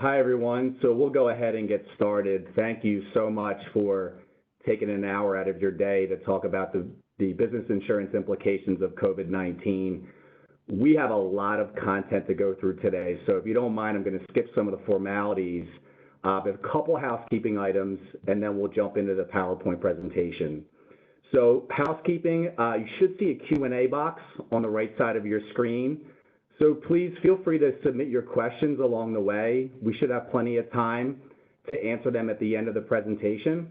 Hi, everyone. So we'll go ahead and get started. Thank you so much for taking an hour out of your day to talk about the business insurance implications of COVID-19. We have a lot of content to go through today, so if you don't mind, I'm going to skip some of the formalities. There's a couple housekeeping items, and then we'll jump into the PowerPoint presentation. So housekeeping, you should see a Q&A box on the right side of your screen. So please feel free to submit your questions along the way. We should have plenty of time to answer them at the end of the presentation.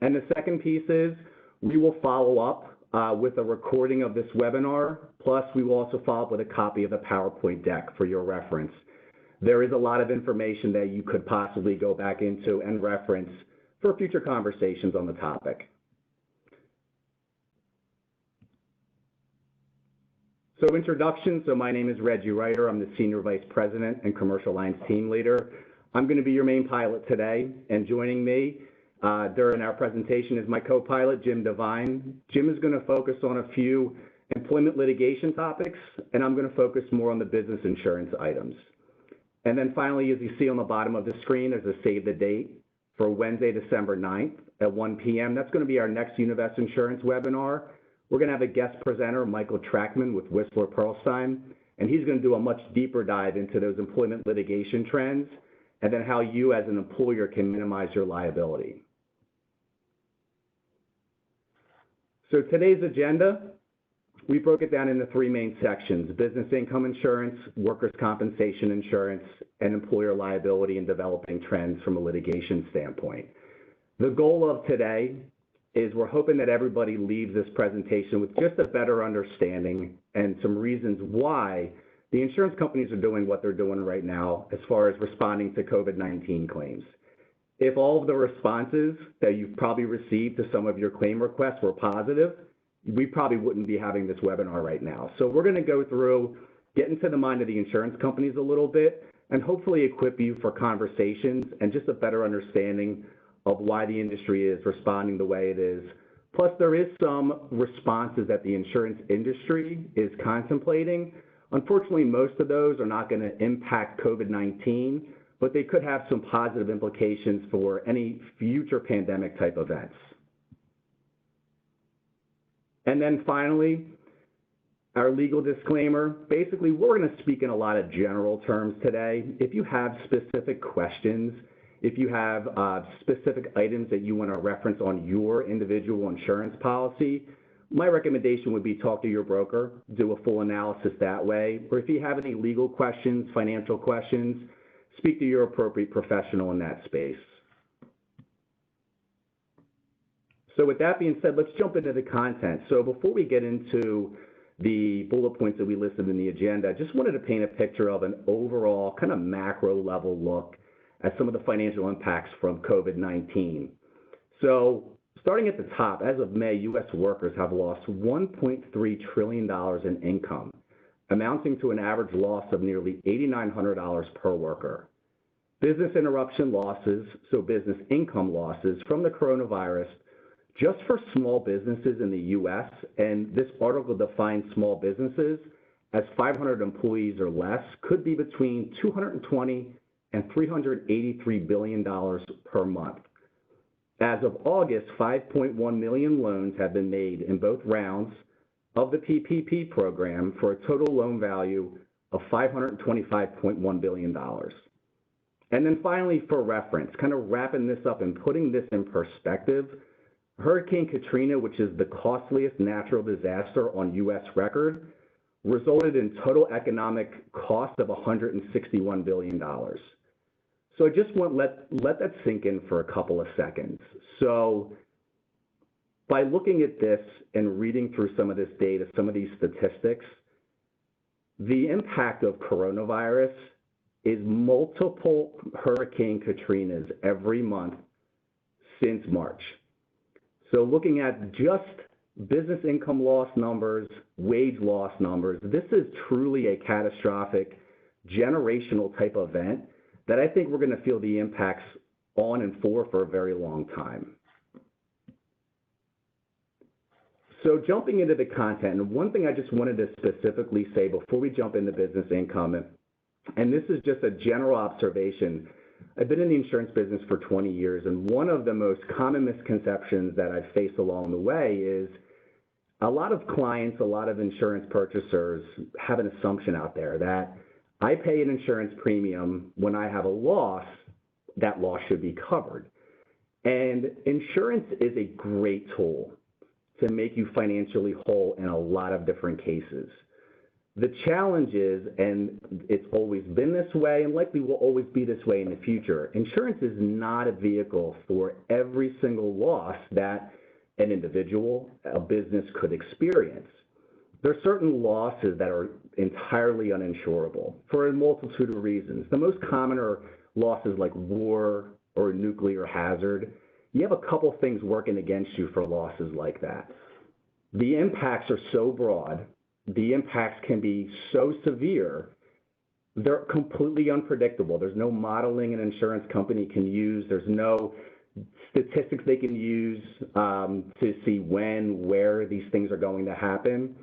And the second piece is we will follow up with a recording of this webinar, plus we will also follow up with a copy of the PowerPoint deck for your reference. There is a lot of information that you could possibly go back into and reference for future conversations on the topic. So introduction, so my name is Reggie Reiter. I'm the Senior Vice President and Commercial Lines Team Leader. I'm going to be your main pilot today, and joining me during our presentation is my co-pilot, Jim Devine. Jim is going to focus on a few employment litigation topics, and I'm going to focus more on the business insurance items. And then finally, as you see on the bottom of the screen, there's a save the date for Wednesday, December 9th at 1 p.m. That's going to be our next Univest Insurance webinar. We're going to have a guest presenter, Michael Trackman with Whistler Pearlstein, and he's going to do a much deeper dive into those employment litigation trends and then how you as an employer can minimize your liability. So today's agenda, we broke it down into three main sections: business income insurance, workers' compensation insurance, and employer liability and developing trends from a litigation standpoint. The goal of today is we're hoping that everybody leaves this presentation with just a better understanding and some reasons why the insurance companies are doing what they're doing right now as far as responding to COVID-19 claims. If all of the responses that you've probably received to some of your claim requests were positive, we probably wouldn't be having this webinar right now. So we're going to go through, get into the mind of the insurance companies a little bit, and hopefully equip you for conversations and just a better understanding of why the industry is responding the way it is. Plus, there is some responses that the insurance industry is contemplating. Unfortunately, most of those are not going to impact COVID-19, but they could have some positive implications for any future pandemic type events. And then finally, our legal disclaimer. Basically, we're going to speak in a lot of general terms today. If you have specific questions, if you have specific items that you want to reference on your individual insurance policy, my recommendation would be talk to your broker, do a full analysis that way. Or if you have any legal questions, financial questions, speak to your appropriate professional in that space. So with that being said, let's jump into the content. So before we get into the bullet points that we listed in the agenda, I just wanted to paint a picture of an overall kind of macro level look at some of the financial impacts from COVID-19. So starting at the top, as of May, U.S. workers have lost $1.3 trillion in income, amounting to an average loss of nearly $8,900 per worker. Business interruption losses, so business income losses from the coronavirus, just for small businesses in the U.S., and this article defines small businesses as 500 employees or less, could be between $220 and $383 billion per month. As of August, 5.1 million loans have been made in both rounds of the PPP program for a total loan value of $525.1 billion. And then finally, for reference, kind of wrapping this up and putting this in perspective, Hurricane Katrina, which is the costliest natural disaster on U.S. record, resulted in total economic cost of $161 billion. So I just want let that sink in for a couple of seconds. So by looking at this and reading through some of this data, some of these statistics, the impact of coronavirus is multiple Hurricane Katrinas every month since March. So looking at just business income loss numbers, wage loss numbers, this is truly a catastrophic generational type event that I think we're going to feel the impacts on and for a very long time. So jumping into the content, and one thing I just wanted to specifically say before we jump into business income and this is just a general observation. I've been in the insurance business for 20 years, and one of the most common misconceptions that I've faced along the way is a lot of clients, a lot of insurance purchasers have an assumption out there that I pay an insurance premium when I have a loss, that loss should be covered. And insurance is a great tool to make you financially whole in a lot of different cases. The challenge is, and it's always been this way and likely will always be this way in the future, insurance is not a vehicle for every single loss that an individual, a business could experience. There are certain losses that are entirely uninsurable for a multitude of reasons. The most common are losses like war or nuclear hazard. You have a couple things working against you for losses like that. The impacts are so broad, the impacts can be so severe, they're completely unpredictable. There's no modeling an insurance company can use. There's no statistics they can use to see when, where these things are going to happen.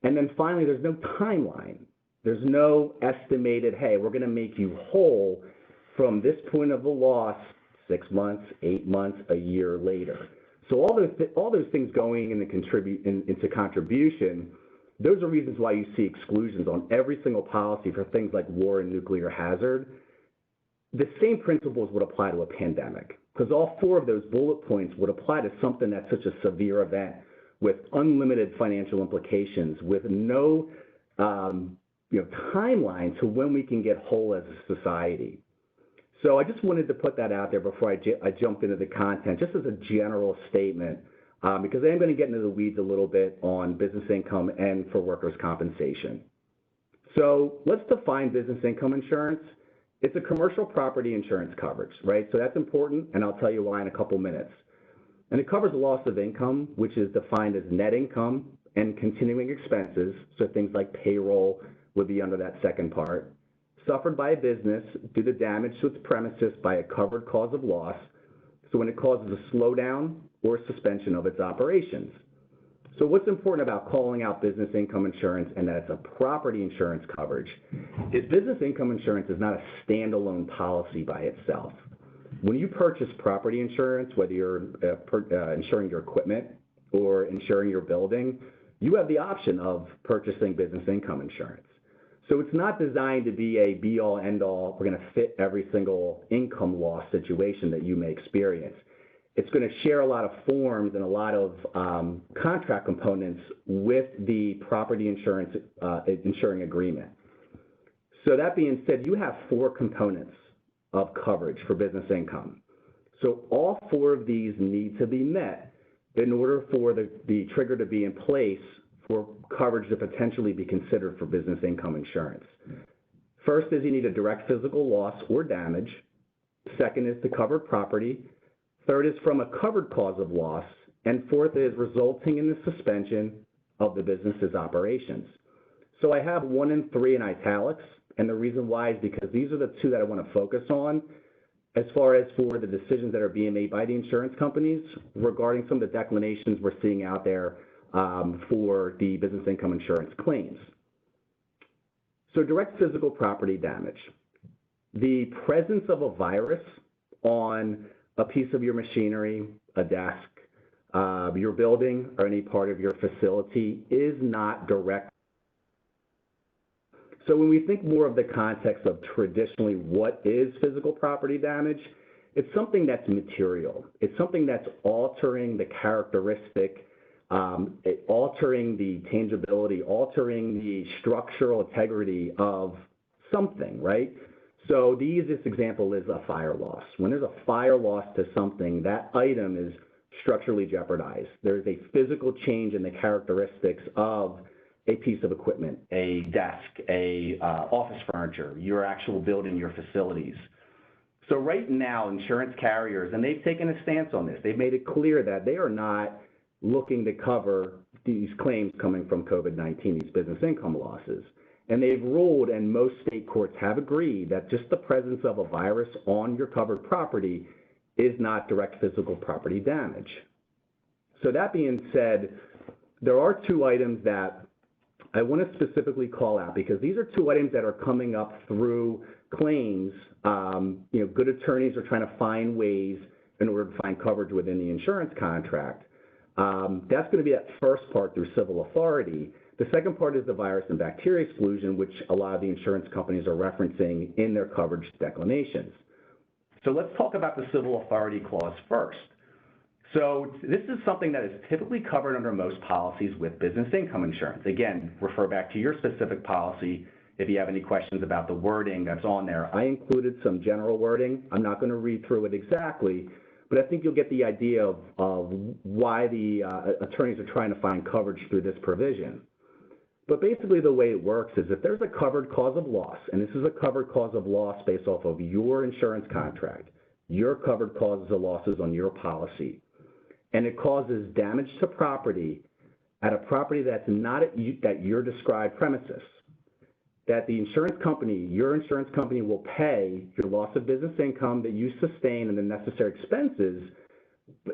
And then finally, there's no timeline. There's no estimated, hey, we're going to make you whole from this point of the loss 6 months, 8 months, a year later. So all those things going into contribution, those are reasons why you see exclusions on every single policy for things like war and nuclear hazard. The same principles would apply to a pandemic, because all 4 of those bullet points would apply to something that's such a severe event with unlimited financial implications, with no timeline to when we can get whole as a society. So I just wanted to put that out there before I jumped into the content, just as a general statement, because I am going to get into the weeds a little bit on business income and for workers' compensation. So let's define business income insurance. It's a commercial property insurance coverage, right? So that's important, and I'll tell you why in a couple minutes. And it covers loss of income, which is defined as net income and continuing expenses, so things like payroll would be under that second part, suffered by a business due to damage to its premises by a covered cause of loss, so when it causes a slowdown or suspension of its operations. So what's important about calling out business income insurance and that it's a property insurance coverage is business income insurance is not a standalone policy by itself. When you purchase property insurance, whether you're insuring your equipment or insuring your building, you have the option of purchasing business income insurance. So it's not designed to be a be-all, end-all, we're going to fit every single income loss situation that you may experience. It's going to share a lot of forms and a lot of contract components with the property insurance insuring agreement. So that being said, you have 4 components of coverage for business income. So all 4 of these need to be met in order for the trigger to be in place for coverage to potentially be considered for business income insurance. First is you need a direct physical loss or damage. Second is the covered property. Third is from a covered cause of loss. And fourth is resulting in the suspension of the business's operations. So I have 1 and 3 in italics, and the reason why is because these are the 2 that I want to focus on as far as for the decisions that are being made by the insurance companies regarding some of the declinations we're seeing out there for the business income insurance claims. So direct physical property damage. The presence of a virus on a piece of your machinery, a desk, your building, or any part of your facility is not direct. So when we think more of the context of traditionally what is physical property damage, it's something that's material. It's something that's altering the characteristic, altering the tangibility, altering the structural integrity of something, right? So the easiest example is a fire loss. When there's a fire loss to something, that item is structurally jeopardized. There's a physical change in the characteristics of a piece of equipment, a desk, office furniture, your actual building, your facilities. So right now, insurance carriers, and they've taken a stance on this, they've made it clear that they are not looking to cover these claims coming from COVID-19, these business income losses. And they've ruled, and most state courts have agreed, that just the presence of a virus on your covered property is not direct physical property damage. So that being said, there are 2 items that I want to specifically call out, because these are two items that are coming up through claims. Good attorneys are trying to find ways in order to find coverage within the insurance contract. That's going to be that first part through civil authority. The second part is the virus and bacteria exclusion, which a lot of the insurance companies are referencing in their coverage declinations. So let's talk about the civil authority clause first. So this is something that is typically covered under most policies with business income insurance. Again, refer back to your specific policy if you have any questions about the wording that's on there. I included some general wording. I'm not going to read through it exactly, but I think you'll get the idea of why the attorneys are trying to find coverage through this provision. But basically the way it works is if there's a covered cause of loss, and this is a covered cause of loss based off of your insurance contract, your covered causes of losses on your policy, and it causes damage to property at a property that's not at your described premises, that the insurance company, your insurance company, will pay your loss of business income that you sustain and the necessary expenses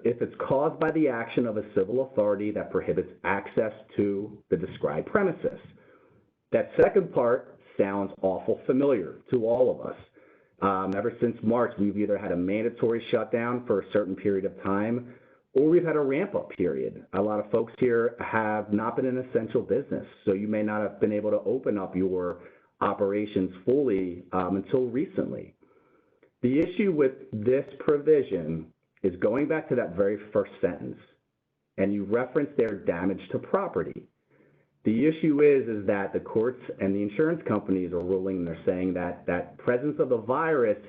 if it's caused by the action of a civil authority that prohibits access to the described premises. That second part sounds awful familiar to all of us. Ever since March, we've either had a mandatory shutdown for a certain period of time, or we've had a ramp-up period. A lot of folks here have not been an essential business, so you may not have been able to open up your operations fully until recently. The issue with this provision is going back to that very first sentence, and you reference their damage to property. The issue is that the courts and the insurance companies are ruling, and they're saying that presence of the virus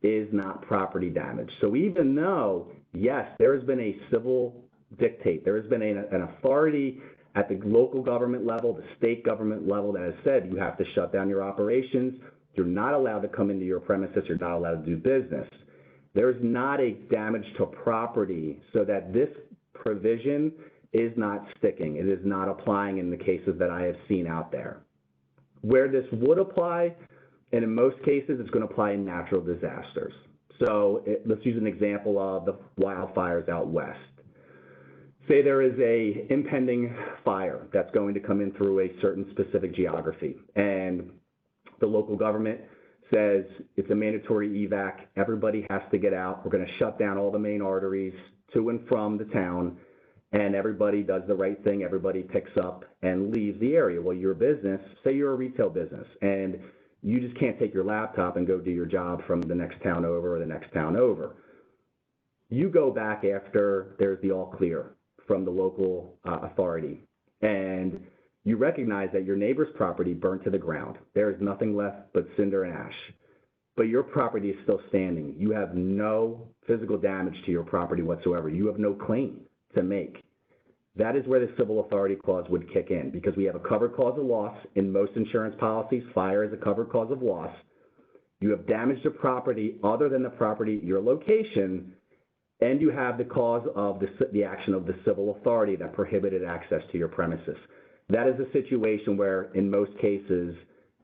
is not property damage. So even though, yes, there has been a civil dictate, there has been an authority at the local government level, the state government level that has said you have to shut down your operations, you're not allowed to come into your premises, you're not allowed to do business. There's not a damage to property, so that this provision is not sticking. It is not applying in the cases that I have seen out there. Where this would apply, and in most cases, it's going to apply in natural disasters. So let's use an example of the wildfires out west. Say there is a impending fire that's going to come in through a certain specific geography, and the local government says it's a mandatory evac, everybody has to get out, we're going to shut down all the main arteries to and from the town, and everybody does the right thing, everybody picks up and leaves the area. Well, your business, say you're a retail business, and you just can't take your laptop and go do your job from the next town over or the next town over. You go back after there's the all clear from the local authority, and you recognize that your neighbor's property burned to the ground. There is nothing left but cinder and ash, but your property is still standing. You have no physical damage to your property whatsoever. You have no claim to make. That is where the civil authority clause would kick in, because we have a covered cause of loss in most insurance policies. Fire is a covered cause of loss. You have damage to property other than the property, your location, and you have the cause of the action of the civil authority that prohibited access to your premises. That is a situation where, in most cases,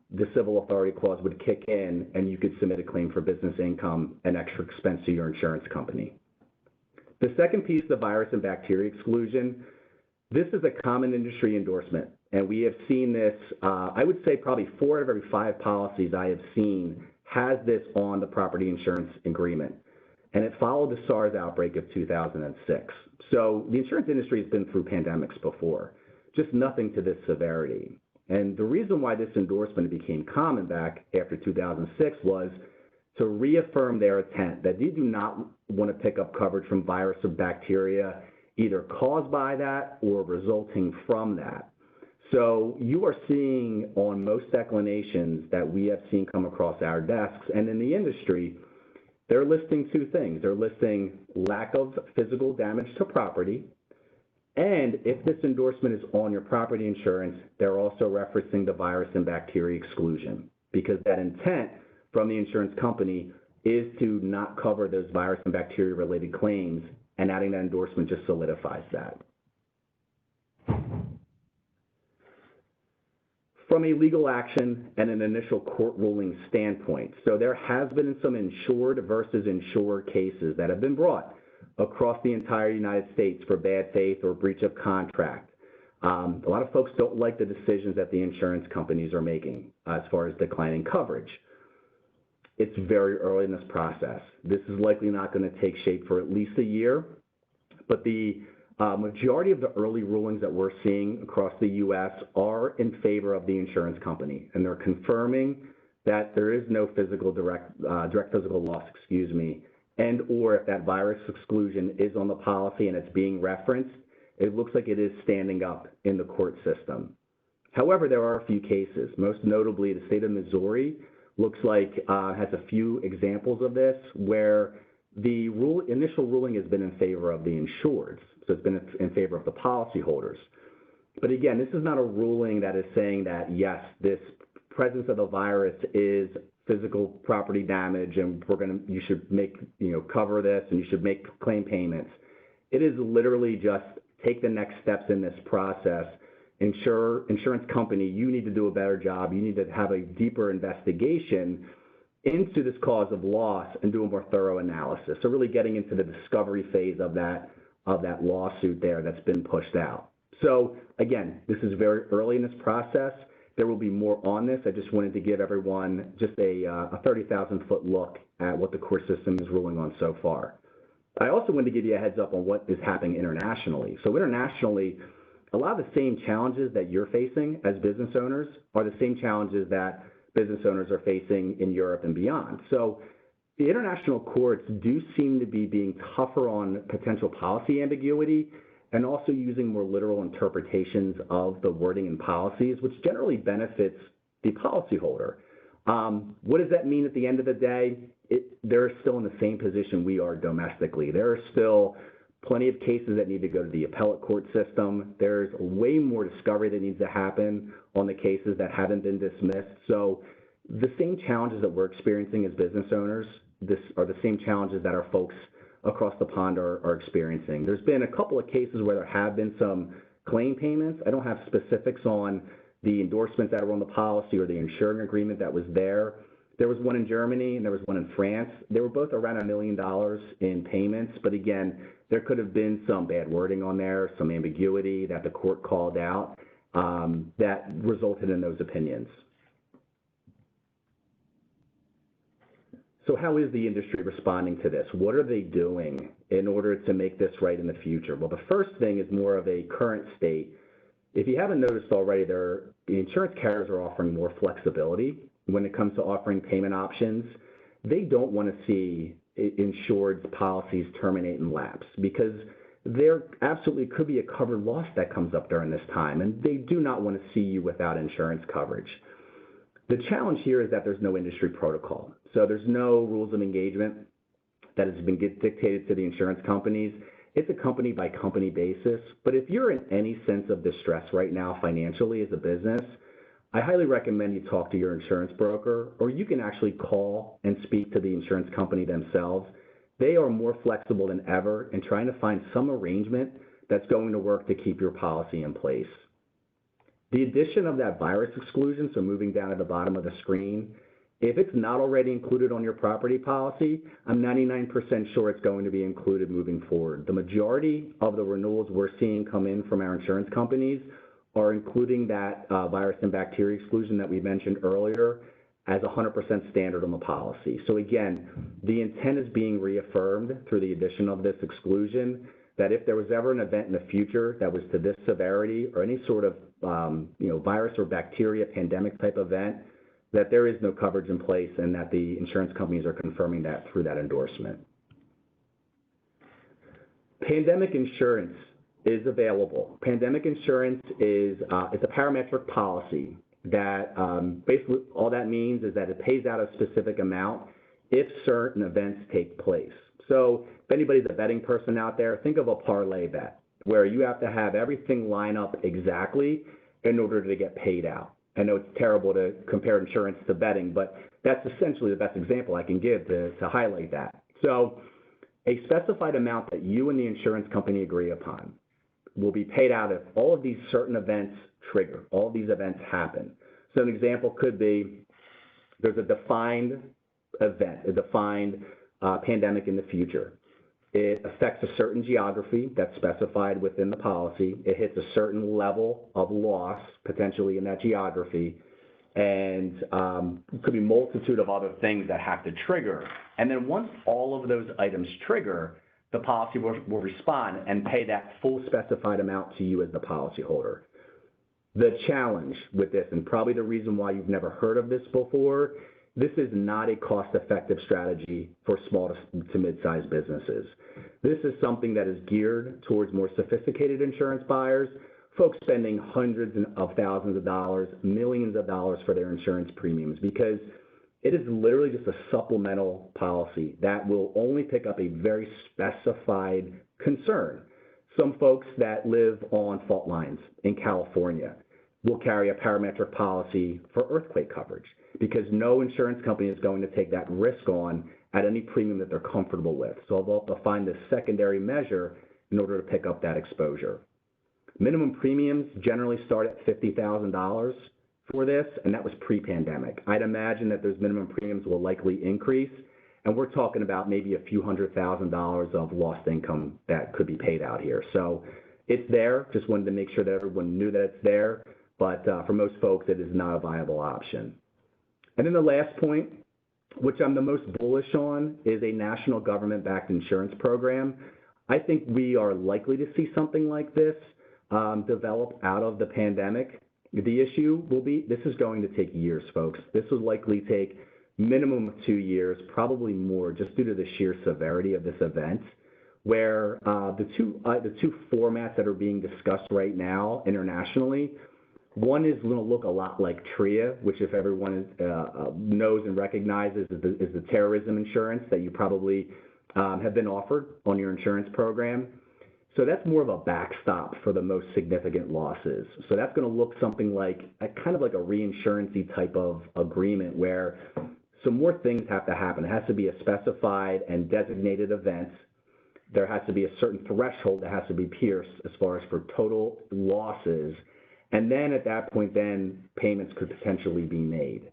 the civil authority clause would kick in and you could submit a claim for business income and extra expense to your insurance company. The second piece, the virus and bacteria exclusion, this is a common industry endorsement, and we have seen this, I would say probably 4 out of every 5 policies I have seen has this on the property insurance agreement, and it followed the SARS outbreak of 2006. So the insurance industry has been through pandemics before, just nothing to this severity. And the reason why this endorsement became common back after 2006 was to reaffirm their intent that they do not want to pick up coverage from virus or bacteria either caused by that or resulting from that. So you are seeing on most declinations that we have seen come across our desks and in the industry, they're listing 2 things. They're listing lack of physical damage to property, and if this endorsement is on your property insurance, they're also referencing the virus and bacteria exclusion, because that intent from the insurance company is to not cover those virus and bacteria related claims, and adding that endorsement just solidifies that. From a legal action and an initial court ruling standpoint, so there has been some insured versus insured cases that have been brought across the entire United States for bad faith or breach of contract. A lot of folks don't like the decisions that the insurance companies are making as far as declining coverage. It's very early in this process. This is likely not going to take shape for at least a year, but the majority of the early rulings that we're seeing across the U.S. are in favor of the insurance company, and they're confirming that there is no direct physical loss, and or if that virus exclusion is on the policy and it's being referenced, it looks like it is standing up in the court system. However, there are a few cases. Most notably, the state of Missouri looks like has a few examples of this where the initial ruling has been in favor of the insureds. So it's been in favor of the policyholders. But again, this is not a ruling that is saying that, yes, this presence of the virus is physical property damage and you should make, cover this and you should make claim payments. It is literally just take the next steps in this process. Insurance company, you need to do a better job. You need to have a deeper investigation into this cause of loss and do a more thorough analysis. So really getting into the discovery phase of that lawsuit there that's been pushed out. So again, this is very early in this process. There will be more on this. I just wanted to give everyone just a 30,000-foot look at what the court system is ruling on so far. I also wanted to give you a heads up on what is happening internationally. So internationally, a lot of the same challenges that you're facing as business owners are the same challenges that business owners are facing in Europe and beyond. So the international courts do seem to be being tougher on potential policy ambiguity and also using more literal interpretations of the wording in policies, which generally benefits the policyholder. What does that mean at the end of the day? They're still in the same position we are domestically. There are still plenty of cases that need to go to the appellate court system. There's way more discovery that needs to happen on the cases that haven't been dismissed. So the same challenges that we're experiencing as business owners, this are the same challenges that our folks across the pond are experiencing. There's been a couple of cases where there have been some claim payments. I don't have specifics on the endorsements that were on the policy or the insuring agreement that was there. There was one in Germany and there was one in France. They were both around $1 million in payments, but again, there could have been some bad wording on there, some ambiguity that the court called out that resulted in those opinions. So how is the industry responding to this? What are they doing in order to make this right in the future? Well, the first thing is more of a current state. If you haven't noticed already, the insurance carriers are offering more flexibility when it comes to offering payment options. They don't want to see insured policies terminate and lapse because there absolutely could be a covered loss that comes up during this time, and they do not want to see you without insurance coverage. The challenge here is that there's no industry protocol. So there's no rules of engagement that has been dictated to the insurance companies. It's a company by company basis. But if you're in any sense of distress right now financially as a business, I highly recommend you talk to your insurance broker, or you can actually call and speak to the insurance company themselves. They are more flexible than ever in trying to find some arrangement that's going to work to keep your policy in place. The addition of that virus exclusion, so moving down at the bottom of the screen, if it's not already included on your property policy, I'm 99% sure it's going to be included moving forward. The majority of the renewals we're seeing come in from our insurance companies are including that virus and bacteria exclusion that we mentioned earlier as 100% standard on the policy. So again, the intent is being reaffirmed through the addition of this exclusion that if there was ever an event in the future that was to this severity or any sort of virus or bacteria pandemic type event, that there is no coverage in place and that the insurance companies are confirming that through that endorsement. Pandemic insurance is available. Pandemic insurance is it's a parametric policy that basically all that means is that it pays out a specific amount if certain events take place. So if anybody's a betting person out there, think of a parlay bet where you have to have everything line up exactly in order to get paid out. I know it's terrible to compare insurance to betting, but that's essentially the best example I can give to highlight that. So a specified amount that you and the insurance company agree upon will be paid out if all of these certain events trigger, all of these events happen. So an example could be there's a defined event, a defined pandemic in the future. It affects a certain geography that's specified within the policy. It hits a certain level of loss, potentially in that geography, and it could be a multitude of other things that have to trigger. And then once all of those items trigger, the policy will respond and pay that full specified amount to you as the policyholder. The challenge with this, and probably the reason why you've never heard of this before, this is not a cost-effective strategy for small to mid-sized businesses. This is something that is geared towards more sophisticated insurance buyers, folks spending hundreds of thousands of dollars, millions of dollars for their insurance premiums, because it is literally just a supplemental policy that will only pick up a very specified concern. Some folks that live on fault lines in California will carry a parametric policy for earthquake coverage because no insurance company is going to take that risk on at any premium that they're comfortable with. So they'll find this secondary measure in order to pick up that exposure. Minimum premiums generally start at $50,000 for this, and that was pre-pandemic. I'd imagine that those minimum premiums will likely increase, and we're talking about maybe a few $100,000 of lost income that could be paid out here. So it's there. Just wanted to make sure that everyone knew that it's there, but for most folks, it is not a viable option. And then the last point, which I'm the most bullish on, is a national government-backed insurance program. I think we are likely to see something like this develop out of the pandemic. The issue will be, this is going to take years, folks. This will likely take minimum of 2 years, probably more, just due to the sheer severity of this event, where the two formats that are being discussed right now internationally, one is going to look a lot like TRIA, which if everyone knows and recognizes is the terrorism insurance that you probably have been offered on your insurance program. So that's more of a backstop for the most significant losses. So that's going to look something like kind of like a reinsurance-y type of agreement where some more things have to happen. It has to be a specified and designated event. There has to be a certain threshold that has to be pierced as far as for total losses. And then at that point, then payments could potentially be made.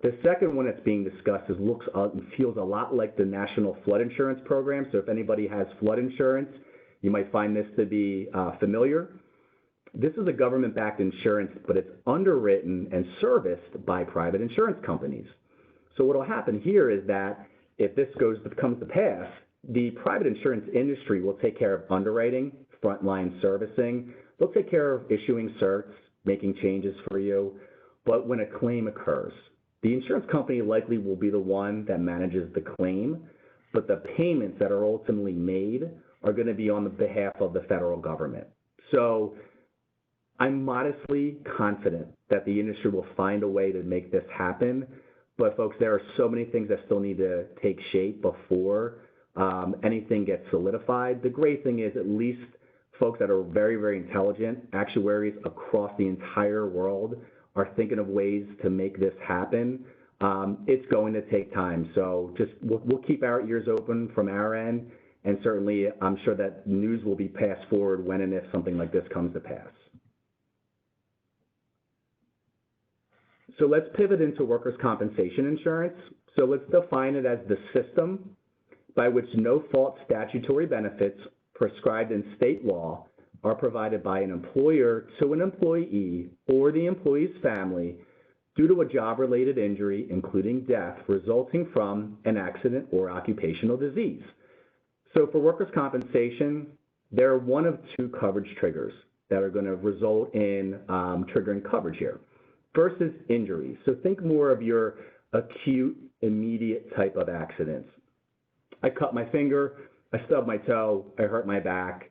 The second one that's being discussed looks and feels a lot like the National Flood Insurance Program. So if anybody has flood insurance, you might find this to be familiar. This is a government-backed insurance, but it's underwritten and serviced by private insurance companies. So what will happen here is that if this comes to pass, the private insurance industry will take care of underwriting, frontline servicing. They'll take care of issuing certs, making changes for you. But when a claim occurs, the insurance company likely will be the one that manages the claim, but the payments that are ultimately made are going to be on the behalf of the federal government. So I'm modestly confident that the industry will find a way to make this happen. But folks, there are so many things that still need to take shape before anything gets solidified. The great thing is at least folks that are very, very intelligent, actuaries across the entire world, are thinking of ways to make this happen. It's going to take time. So just we'll keep our ears open from our end. And certainly, I'm sure that news will be passed forward when and if something like this comes to pass. So let's pivot into workers' compensation insurance. So let's define it as the system by which no-fault statutory benefits prescribed in state law are provided by an employer to an employee or the employee's family due to a job-related injury, including death, resulting from an accident or occupational disease. So for workers' compensation, there are one of two coverage triggers that are going to result in triggering coverage here. First is injuries. So think more of your acute, immediate type of accidents. I cut my finger, I stubbed my toe, I hurt my back,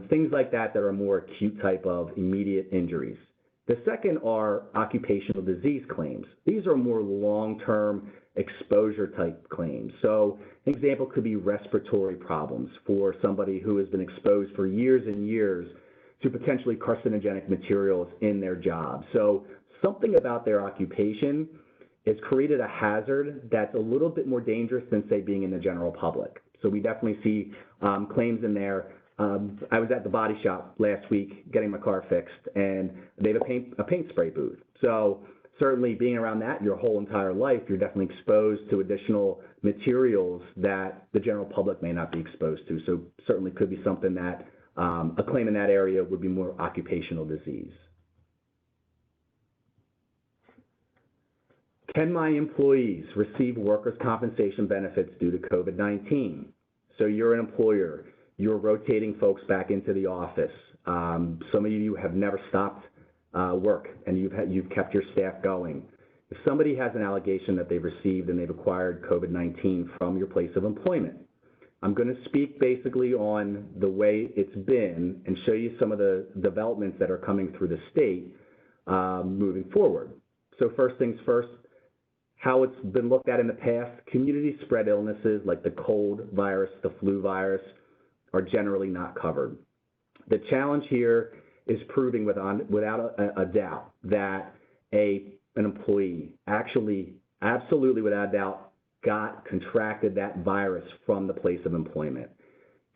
things like that that are more acute type of immediate injuries. The second are occupational disease claims. These are more long-term exposure type claims. So an example could be respiratory problems for somebody who has been exposed for years and years to potentially carcinogenic materials in their job. So something about their occupation has created a hazard that's a little bit more dangerous than, say, being in the general public. So we definitely see claims in there. I was at the body shop last week getting my car fixed, and they have a paint spray booth. So certainly being around that your whole entire life, you're definitely exposed to additional materials that the general public may not be exposed to. So certainly could be something that a claim in that area would be more occupational disease. Can my employees receive workers' compensation benefits due to COVID-19? So you're an employer, you're rotating folks back into the office. Some of you have never stopped work and you've kept your staff going. If somebody has an allegation that they've received and they've acquired COVID-19 from your place of employment, I'm going to speak basically on the way it's been and show you some of the developments that are coming through the state moving forward. So first things first, how it's been looked at in the past, community spread illnesses like the cold virus, the flu virus are generally not covered. The challenge here is proving without a doubt that an employee actually, absolutely without a doubt, contracted that virus from the place of employment.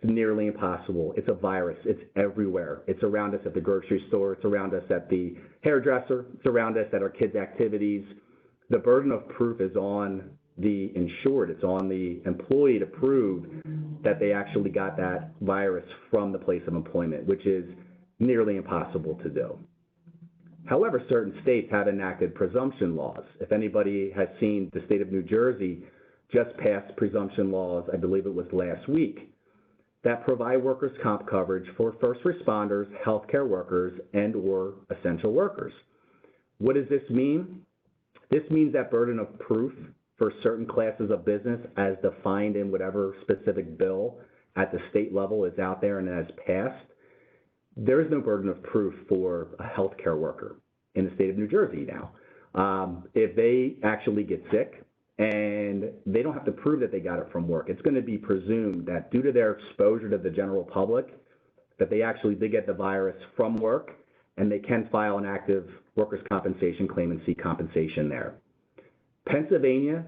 It's nearly impossible. It's a virus. It's everywhere. It's around us at the grocery store. It's around us at the hairdresser. It's around us at our kids' activities. The burden of proof is on the insured. It's on the employee to prove that they actually got that virus from the place of employment, which is nearly impossible to do. However, certain states have enacted presumption laws. If anybody has seen, the state of New Jersey just passed presumption laws, I believe it was last week, that provide workers' comp coverage for first responders, healthcare workers, and/or essential workers. What does this mean? This means that burden of proof for certain classes of business as defined in whatever specific bill at the state level is out there and has passed. There is no burden of proof for a healthcare worker in the state of New Jersey now. If they actually get sick and they don't have to prove that they got it from work, it's going to be presumed that due to their exposure to the general public, that they actually did get the virus from work, and they can file an active workers' compensation claim and seek compensation there. Pennsylvania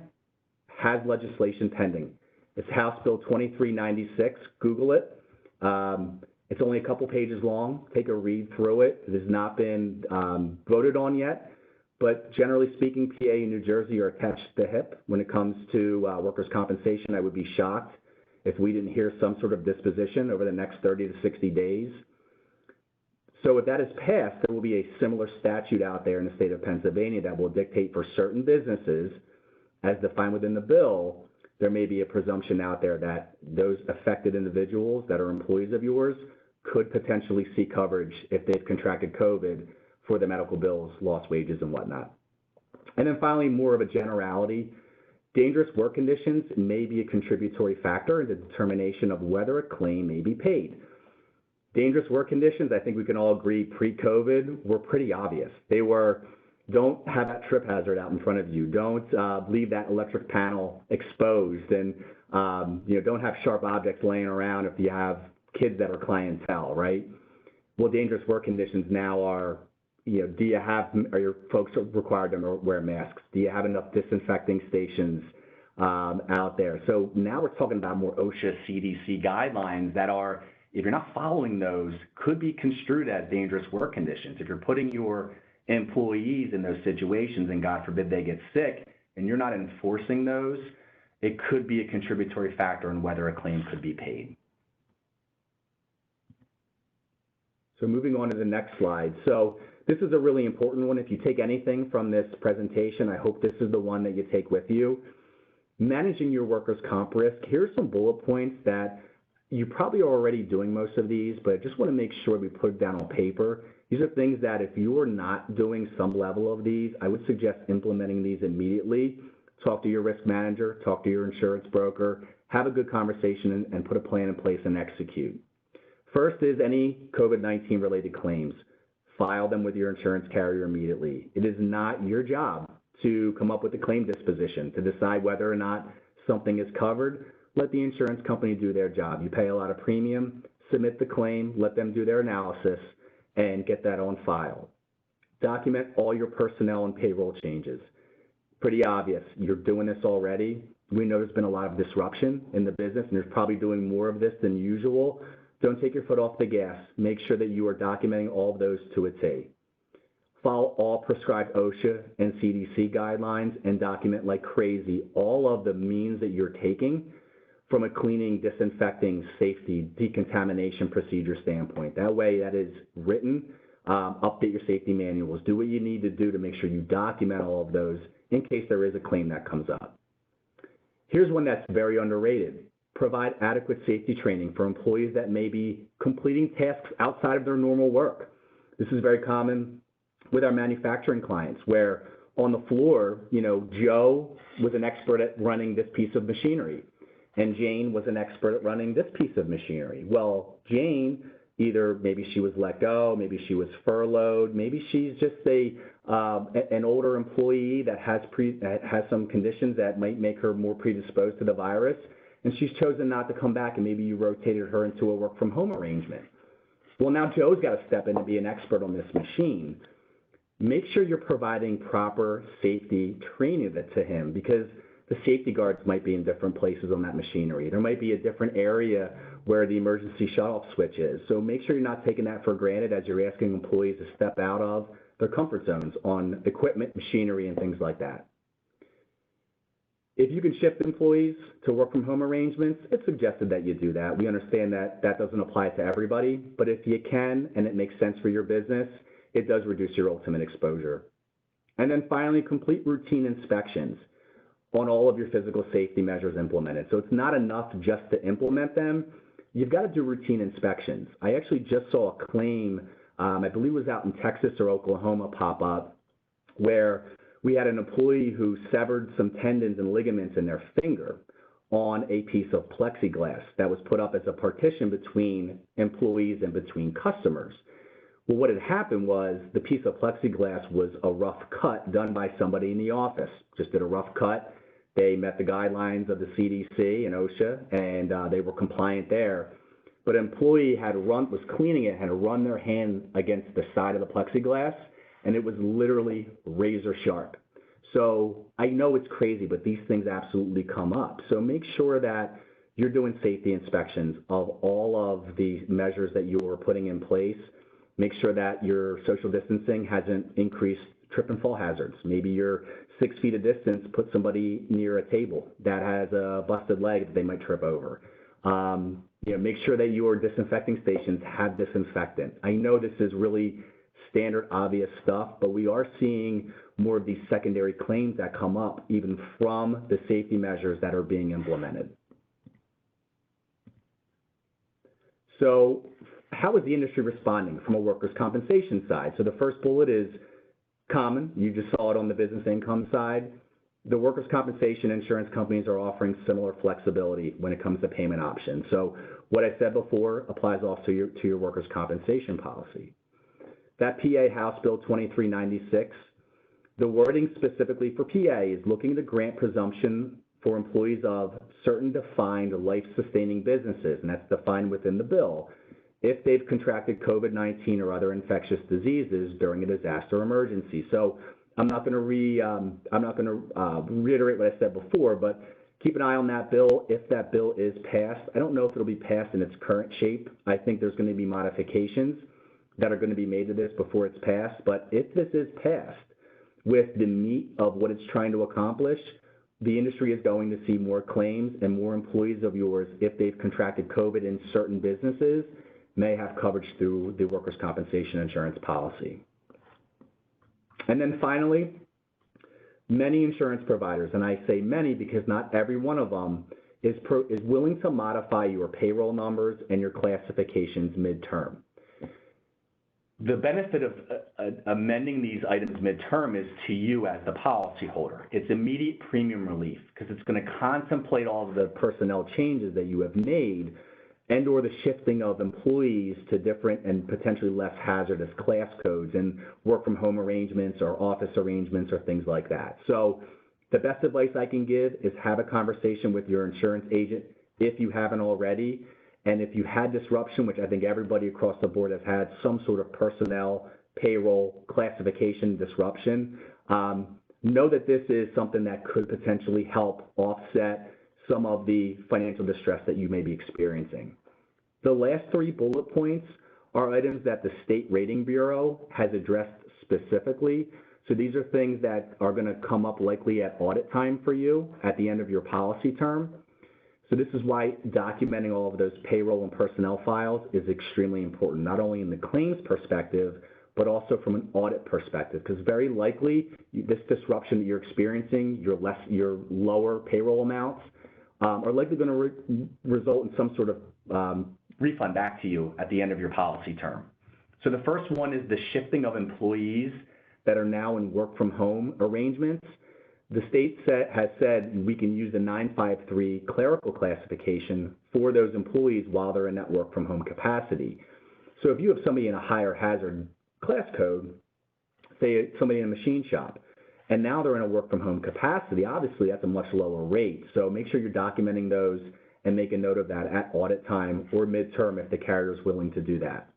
has legislation pending. It's House Bill 2396. Google it. It's only a couple pages long. Take a read through it. It has not been voted on yet, but generally speaking, PA and New Jersey are attached to the hip when it comes to workers' compensation. I would be shocked if we didn't hear some sort of disposition over the next 30 to 60 days. So if that is passed, there will be a similar statute out there in the state of Pennsylvania that will dictate for certain businesses, as defined within the bill, there may be a presumption out there that those affected individuals that are employees of yours could potentially seek coverage if they've contracted COVID for the medical bills, lost wages, and whatnot. And then finally, more of a generality, dangerous work conditions may be a contributory factor in the determination of whether a claim may be paid. Dangerous work conditions, I think we can all agree, pre-COVID were pretty obvious. They were, don't have that trip hazard out in front of you. Don't leave that electric panel exposed, and don't have sharp objects laying around if you have kids that are clientele, right? Well, dangerous work conditions now are, are your folks required to wear masks? Do you have enough disinfecting stations out there? So now we're talking about more OSHA, CDC guidelines that are, if you're not following those, could be construed as dangerous work conditions. If you're putting your employees in those situations and God forbid they get sick and you're not enforcing those, it could be a contributory factor in whether a claim could be paid. So moving on to the next slide. So this is a really important one. If you take anything from this presentation, I hope this is the one that you take with you. Managing your workers' comp risk, here's some bullet points that you probably are already doing most of these, but I just want to make sure we put it down on paper. These are things that if you are not doing some level of these, I would suggest implementing these immediately. Talk to your risk manager, talk to your insurance broker, have a good conversation and put a plan in place and execute. First is any COVID-19 related claims. File them with your insurance carrier immediately. It is not your job to come up with a claim disposition, to decide whether or not something is covered. Let the insurance company do their job. You pay a lot of premium, submit the claim, let them do their analysis, and get that on file. Document all your personnel and payroll changes. Pretty obvious, you're doing this already. We know there's been a lot of disruption in the business, and there's probably doing more of this than usual. Don't take your foot off the gas. Make sure that you are documenting all of those to a T. follow all prescribed OSHA and CDC guidelines, and document like crazy all of the means that you're taking from a cleaning, disinfecting, safety, decontamination procedure standpoint. That way that is written. Update your safety manuals. Do what you need to do to make sure you document all of those in case there is a claim that comes up. Here's one that's very underrated. Provide adequate safety training for employees that may be completing tasks outside of their normal work. This is very common with our manufacturing clients, where on the floor, Joe was an expert at running this piece of machinery, and Jane was an expert at running this piece of machinery. Well, Jane, either maybe she was let go, maybe she was furloughed, maybe she's just an older employee that has some conditions that might make her more predisposed to the virus, and she's chosen not to come back, and maybe you rotated her into a work from home arrangement. Well, now Joe's got to step in and be an expert on this machine. Make sure you're providing proper safety training to him, because the safety guards might be in different places on that machinery. There might be a different area where the emergency shut-off switch is. So make sure you're not taking that for granted as you're asking employees to step out of their comfort zones on equipment, machinery, and things like that. If you can shift employees to work from home arrangements, it's suggested that you do that. We understand that that doesn't apply to everybody, but if you can and it makes sense for your business, it does reduce your ultimate exposure. And then finally, complete routine inspections on all of your physical safety measures implemented. So it's not enough just to implement them. You've got to do routine inspections. I actually just saw a claim, I believe it was out in Texas or Oklahoma, pop up, where we had an employee who severed some tendons and ligaments in their finger on a piece of plexiglass that was put up as a partition between employees and between customers. Well, what had happened was the piece of plexiglass was a rough cut done by somebody in the office. Just did a rough cut. They met the guidelines of the CDC and OSHA, and they were compliant there. But an employee was cleaning it, had run their hand against the side of the plexiglass, and it was literally razor sharp. So I know it's crazy, but these things absolutely come up. So make sure that you're doing safety inspections of all of the measures that you're putting in place. Make sure that your social distancing hasn't increased trip and fall hazards. Maybe you're 6 feet of distance, put somebody near a table that has a busted leg that they might trip over. Make sure that your disinfecting stations have disinfectant. I know this is really standard, obvious stuff, but we are seeing more of these secondary claims that come up even from the safety measures that are being implemented. So how is the industry responding from a workers' compensation side? So the first bullet is common. You just saw it on the business income side. The workers' compensation insurance companies are offering similar flexibility when it comes to payment options. So what I said before applies also to your workers' compensation policy. That PA House Bill 2396, the wording specifically for PA is looking to grant presumption for employees of certain defined life-sustaining businesses, and that's defined within the bill, if they've contracted COVID-19 or other infectious diseases during a disaster emergency. So I'm not going to reiterate what I said before, but keep an eye on that bill. If that bill is passed, I don't know if it'll be passed in its current shape. I think there's going to be modifications that are going to be made to this before it's passed. But if this is passed with the meat of what it's trying to accomplish, the industry is going to see more claims, and more employees of yours, if they've contracted COVID in certain businesses, may have coverage through the workers' compensation insurance policy. And then finally, many insurance providers, and I say many because not every one of them is willing to modify your payroll numbers and your classifications midterm. The benefit of amending these items midterm is to you as the policyholder. It's immediate premium relief because it's going to contemplate all of the personnel changes that you have made and or the shifting of employees to different and potentially less hazardous class codes and work from home arrangements or office arrangements or things like that. So the best advice I can give is have a conversation with your insurance agent if you haven't already. And if you had disruption, which I think everybody across the board has had some sort of personnel, payroll, classification disruption, know that this is something that could potentially help offset some of the financial distress that you may be experiencing. The last 3 bullet points are items that the State Rating Bureau has addressed specifically. So these are things that are going to come up likely at audit time for you at the end of your policy term. So this is why documenting all of those payroll and personnel files is extremely important, not only in the claims perspective, but also from an audit perspective, because very likely this disruption that you're experiencing, your lower payroll amounts, are likely going to result in some sort of refund back to you at the end of your policy term. So the first one is the shifting of employees that are now in work from home arrangements. The state has said we can use the 953 clerical classification for those employees while they're in that work from home capacity. So if you have somebody in a higher hazard class code, say somebody in a machine shop, and now they're in a work from home capacity, obviously that's a much lower rate. So make sure you're documenting those and make a note of that at audit time or midterm if the carrier is willing to do that.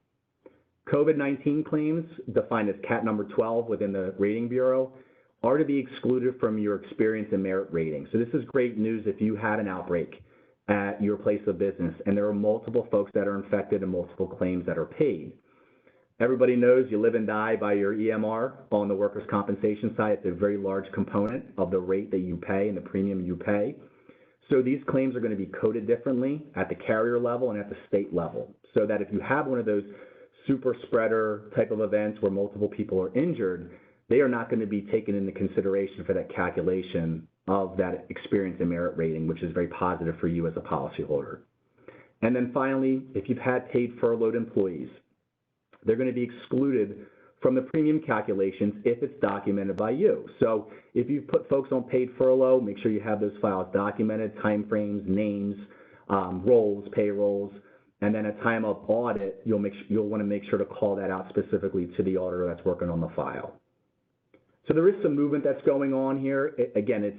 COVID-19 claims, defined as CAT number 12 within the rating bureau, are to be excluded from your experience and merit rating. So this is great news if you had an outbreak at your place of business and there are multiple folks that are infected and multiple claims that are paid. Everybody knows you live and die by your EMR on the workers' compensation side. It's a very large component of the rate that you pay and the premium you pay. So these claims are going to be coded differently at the carrier level and at the state level, so that if you have one of those super spreader type of events where multiple people are injured, they are not going to be taken into consideration for that calculation of that experience and merit rating, which is very positive for you as a policyholder. And then finally, if you've had paid furloughed employees, they're going to be excluded from the premium calculations if it's documented by you. So if you put folks on paid furlough, make sure you have those files documented, timeframes, names, roles, payrolls, and then at time of audit, you'll want to make sure to call that out specifically to the auditor that's working on the file. So there is some movement that's going on here. Again,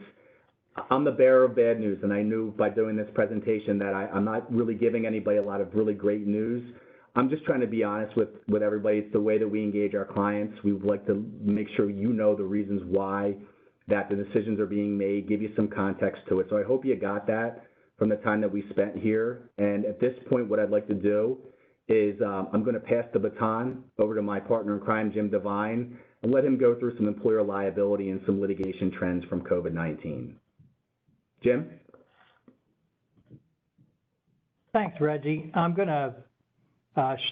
I'm the bearer of bad news, and I knew by doing this presentation that I'm not really giving anybody a lot of really great news. I'm just trying to be honest with everybody. It's the way that we engage our clients. We would like to make sure you know the reasons why that the decisions are being made, give you some context to it. So I hope you got that from the time that we spent here. And at this point, what I'd like to do is I'm going to pass the baton over to my partner in crime, Jim Devine, and let him go through some employer liability and some litigation trends from COVID-19. Jim? Thanks, Reggie. I'm going to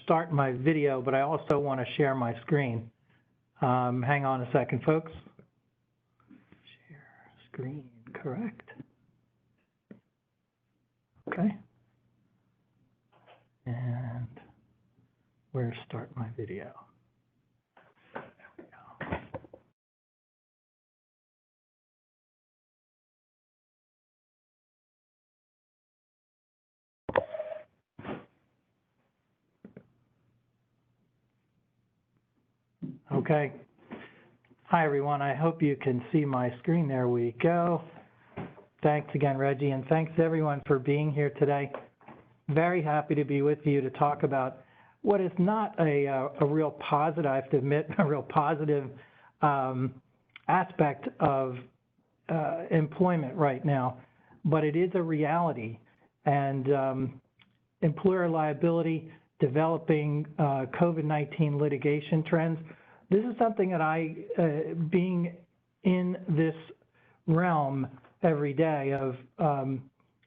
start my video, but I also want to share my screen. Hang on a second, folks. Share screen, correct. Okay. And where start my video? There we go. Okay. Hi, everyone. I hope you can see my screen. There we go. Thanks again, Reggie, and thanks everyone for being here today. Very happy to be with you to talk about what is not a real positive, I have to admit, a real positive aspect of employment right now, but it is a reality. And employer liability, developing COVID-19 litigation trends. This is something that being in this realm every day of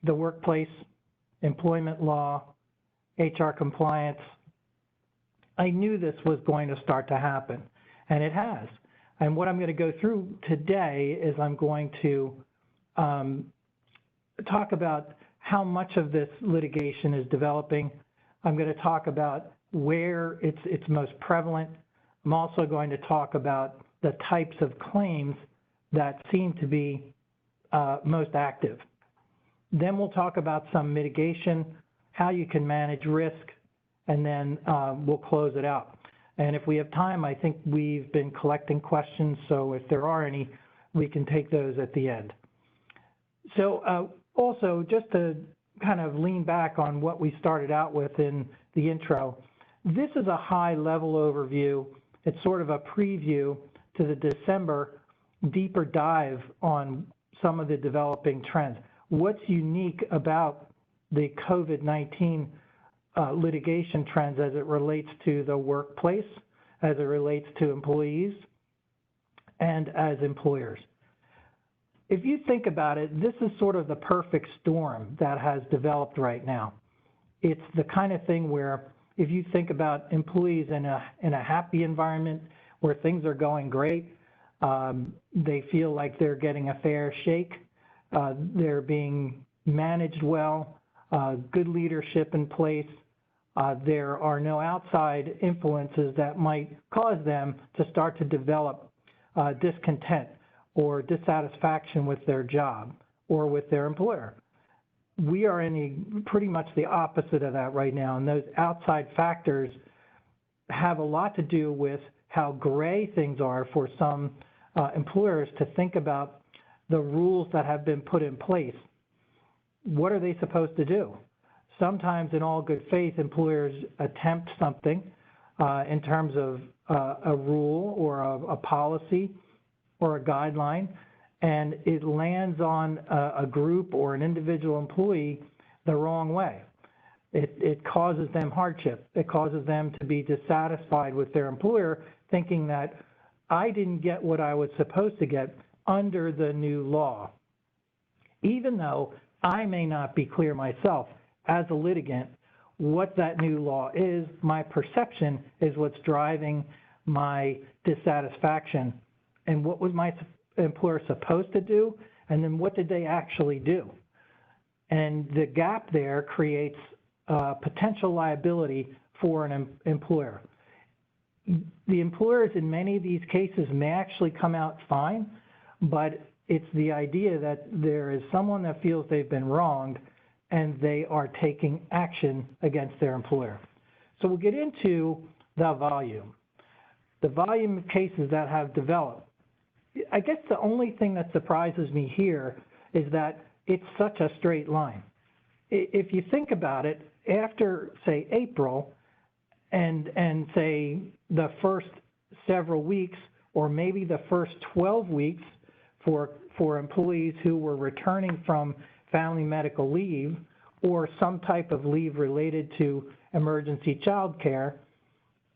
the workplace, employment law, HR compliance, I knew this was going to start to happen, and it has. And what I'm going to go through today is I'm going to talk about how much of this litigation is developing. I'm going to talk about where it's most prevalent. I'm also going to talk about the types of claims that seem to be most active. Then we'll talk about some mitigation, how you can manage risk, and then we'll close it out. And if we have time, I think we've been collecting questions, so if there are any, we can take those at the end. So also, just to kind of lean back on what we started out with in the intro, this is a high-level overview. It's sort of a preview to the December deeper dive on some of the developing trends. What's unique about the COVID-19 litigation trends as it relates to the workplace, as it relates to employees and as employers. If you think about it, this is sort of the perfect storm that has developed right now. It's the kind of thing where if you think about employees in a happy environment where things are going great, they feel like they're getting a fair shake, they're being managed well, good leadership in place, there are no outside influences that might cause them to start to develop discontent or dissatisfaction with their job or with their employer. We are in pretty much the opposite of that right now, and those outside factors have a lot to do with how gray things are for some employers to think about the rules that have been put in place. What are they supposed to do? Sometimes in all good faith, employers attempt something in terms of a rule or a policy or a guideline, and it lands on a group or an individual employee the wrong way. It causes them hardship. It causes them to be dissatisfied with their employer, thinking that I didn't get what I was supposed to get under the new law. Even though I may not be clear myself as a litigant what that new law is, my perception is what's driving my dissatisfaction. And what was my employer supposed to do? And then what did they actually do? And the gap there creates potential liability for an employer. The employers in many of these cases may actually come out fine, but it's the idea that there is someone that feels they've been wronged and they are taking action against their employer. So we'll get into the volume. The volume of cases that have developed. I guess the only thing that surprises me here is that it's such a straight line. If you think about it, after, say, April and say the first several weeks or maybe the first 12 weeks for employees who were returning from family medical leave or some type of leave related to emergency child care,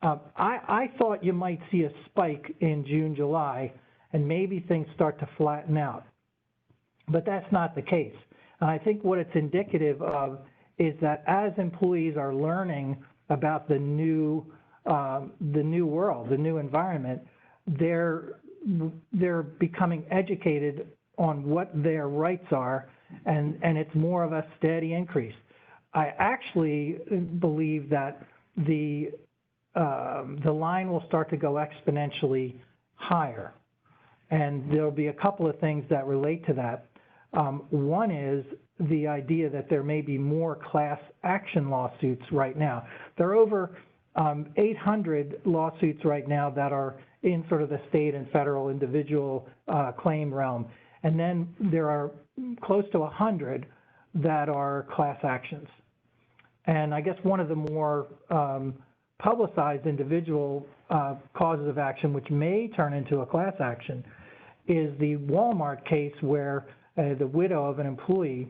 I thought you might see a spike in June, July, and maybe things start to flatten out. But that's not the case. And I think what it's indicative of is that as employees are learning about the new world, the new environment, they're becoming educated on what their rights are, and it's more of a steady increase. I actually believe that the line will start to go exponentially higher. And there'll be a couple of things that relate to that. One is the idea that there may be more class action lawsuits right now. There are over 800 lawsuits right now that are in sort of the state and federal individual claim realm. And then there are close to 100 that are class actions. And I guess one of the more publicized individual causes of action, which may turn into a class action, is the Walmart case where the widow of an employee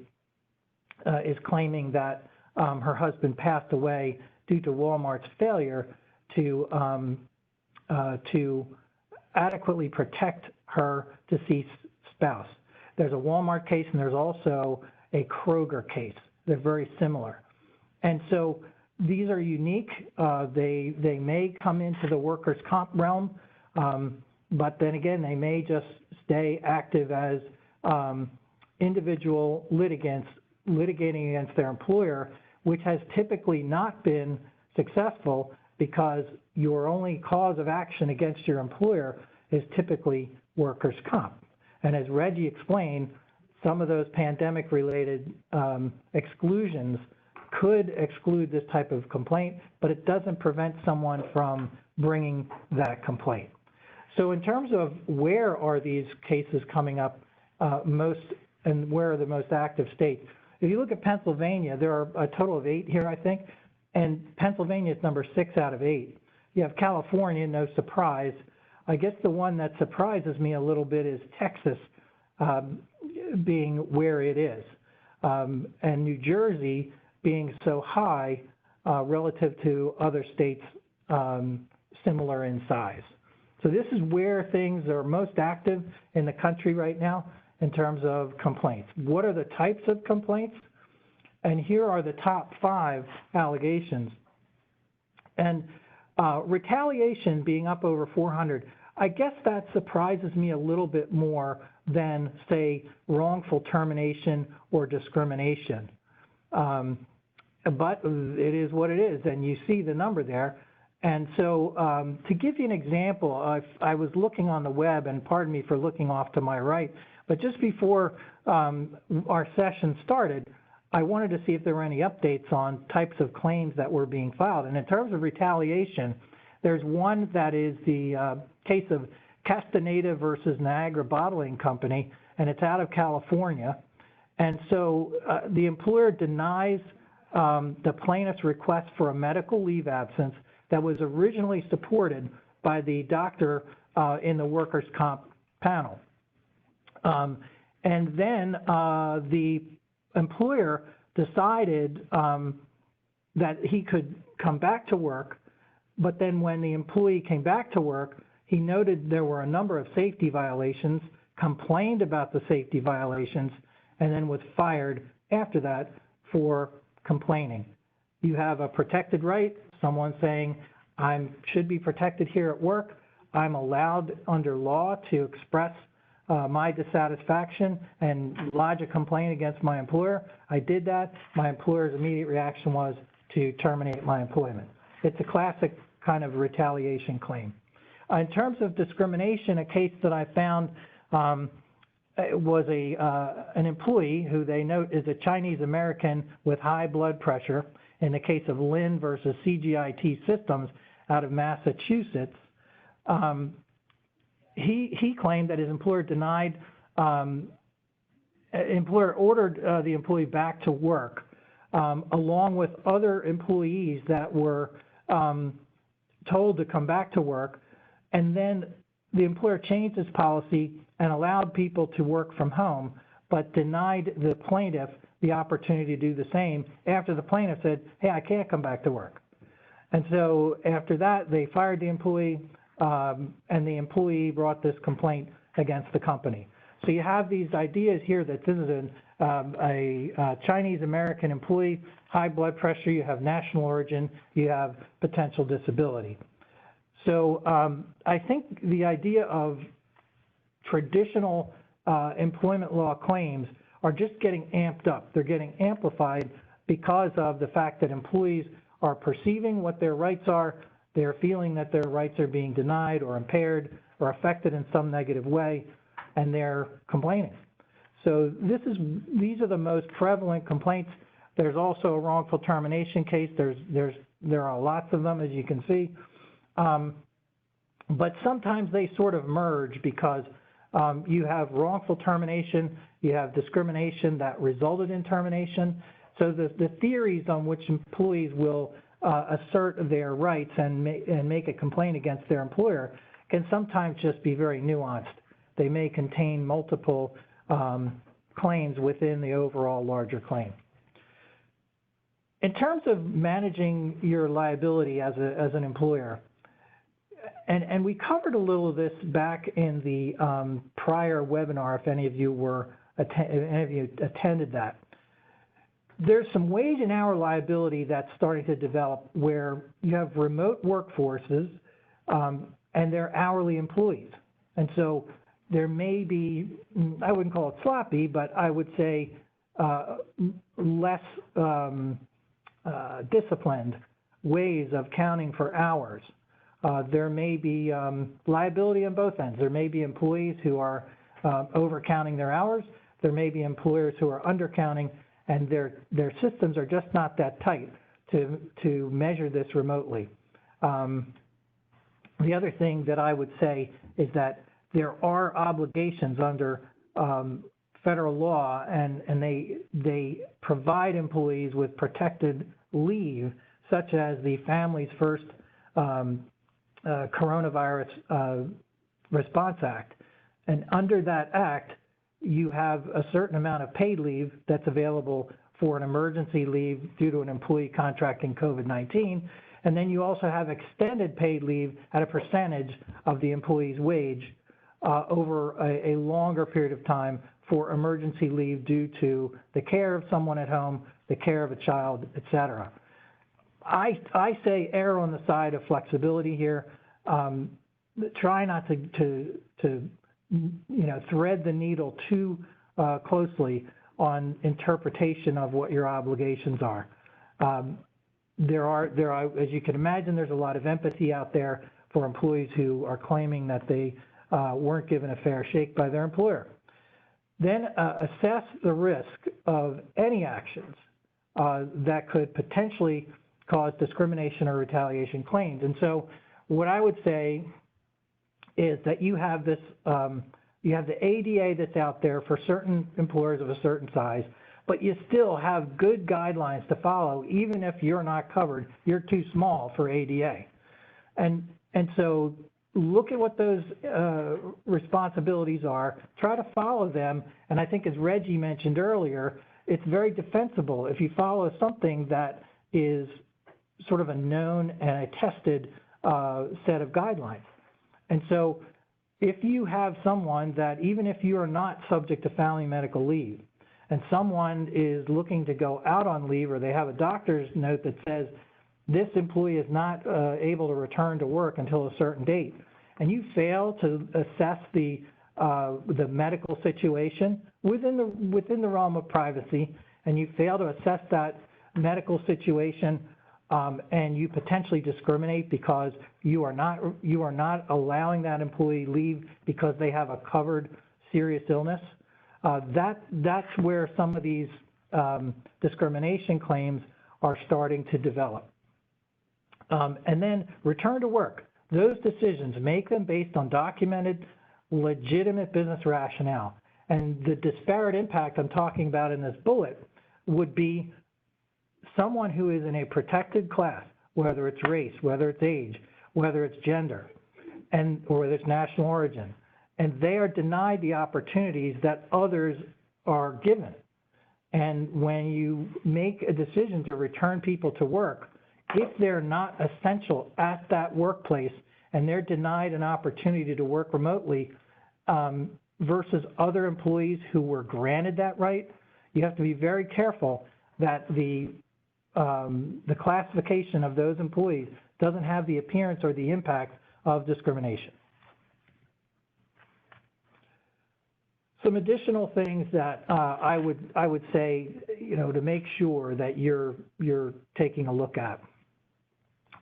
is claiming that her husband passed away due to Walmart's failure to adequately protect her deceased spouse. There's a Walmart case and there's also a Kroger case. They're very similar. And so these are unique. They may come into the workers' comp realm, but then again, they may just stay active as individual litigants litigating against their employer, which has typically not been successful because your only cause of action against your employer is typically workers' comp. And as Reggie explained, some of those pandemic-related exclusions could exclude this type of complaint, but it doesn't prevent someone from bringing that complaint. So in terms of where are these cases coming up most, and where are the most active states, if you look at Pennsylvania, there are a total of 8 here, I think, and Pennsylvania is number 6 out of 8. You have California, no surprise. I guess the one that surprises me a little bit is Texas being where it is, and New Jersey being so high relative to other states' similar in size. So this is where things are most active in the country right now in terms of complaints. What are the types of complaints? And here are the top 5 allegations. And retaliation being up over 400, I guess that surprises me a little bit more than, say, wrongful termination or discrimination. But it is what it is, and you see the number there. And so to give you an example, I was looking on the web, and pardon me for looking off to my right, but just before our session started, I wanted to see if there were any updates on types of claims that were being filed. And in terms of retaliation, there's one that is the case of Castaneda versus Niagara Bottling Company, and it's out of California. And so the employer denies the plaintiff's request for a medical leave absence that was originally supported by the doctor in the workers' comp panel. And then the employer decided that he could come back to work, but then when the employee came back to work, he noted there were a number of safety violations, complained about the safety violations, and then was fired after that for complaining. You have a protected right, someone saying, I should be protected here at work. I'm allowed under law to express my dissatisfaction and lodge a complaint against my employer. I did that. My employer's immediate reaction was to terminate my employment. It's a classic kind of retaliation claim. In terms of discrimination, a case that I found was an employee who they note is a Chinese American with high blood pressure. In the case of Lynn versus CGIT Systems out of Massachusetts, he claimed that his employer ordered the employee back to work, along with other employees that were told to come back to work, and then the employer changed his policy and allowed people to work from home, but denied the plaintiff the opportunity to do the same after the plaintiff said, hey, I can't come back to work. And so after that, they fired the employee, and the employee brought this complaint against the company. So you have these ideas here that this is a Chinese-American employee, high blood pressure, you have national origin, you have potential disability. So I think the idea of traditional employment law claims are just getting amped up. They're getting amplified because of the fact that employees are perceiving what their rights are, they're feeling that their rights are being denied or impaired or affected in some negative way, and they're complaining. So these are the most prevalent complaints. There's also a wrongful termination case. There are lots of them, as you can see. But sometimes they sort of merge because you have wrongful termination, you have discrimination that resulted in termination. So the theories on which employees will assert their rights and make a complaint against their employer can sometimes just be very nuanced. They may contain multiple claims within the overall larger claim. In terms of managing your liability as an employer, and we covered a little of this back in the prior webinar, if any of you attended that. There's some wage and hour liability that's starting to develop where you have remote workforces and they're hourly employees. And so there may be, I wouldn't call it sloppy, but I would say less disciplined ways of counting for hours. There may be liability on both ends. There may be employees who are overcounting their hours. There may be employers who are undercounting, and their systems are just not that tight to measure this remotely. The other thing that I would say is that there are obligations under federal law, and they provide employees with protected leave, such as the Families First Coronavirus Response Act. And under that act, you have a certain amount of paid leave that's available for an emergency leave due to an employee contracting COVID-19. And then you also have extended paid leave at a percentage of the employee's wage over a longer period of time for emergency leave due to the care of someone at home, the care of a child, et cetera. I say err on the side of flexibility here. Try not to thread the needle too closely on interpretation of what your obligations are. There are, as you can imagine, there's a lot of empathy out there for employees who are claiming that they weren't given a fair shake by their employer. Then assess the risk of any actions that could potentially cause discrimination or retaliation claims. And so what I would say is that you have this, you have the ADA that's out there for certain employers of a certain size, but you still have good guidelines to follow, even if you're not covered, you're too small for ADA. And so look at what those responsibilities are, try to follow them, and I think as Reggie mentioned earlier, it's very defensible if you follow something that is sort of a known and a tested set of guidelines. And so if you have someone that, even if you are not subject to family medical leave, and someone is looking to go out on leave, or they have a doctor's note that says this employee is not able to return to work until a certain date, and you fail to assess the medical situation within the realm of privacy, and you fail to assess that medical situation, and you potentially discriminate because you are not allowing that employee leave because they have a covered serious illness, that's where some of these discrimination claims are starting to develop. And then return to work. Those decisions, make them based on documented, legitimate business rationale. And the disparate impact I'm talking about in this bullet would be someone who is in a protected class, whether it's race, whether it's age, whether it's gender, or whether it's national origin, and they are denied the opportunities that others are given. And when you make a decision to return people to work, if they're not essential at that workplace and they're denied an opportunity to work remotely versus other employees who were granted that right, you have to be very careful that the classification of those employees doesn't have the appearance or the impact of discrimination. Some additional things that I would say, to make sure that you're taking a look at.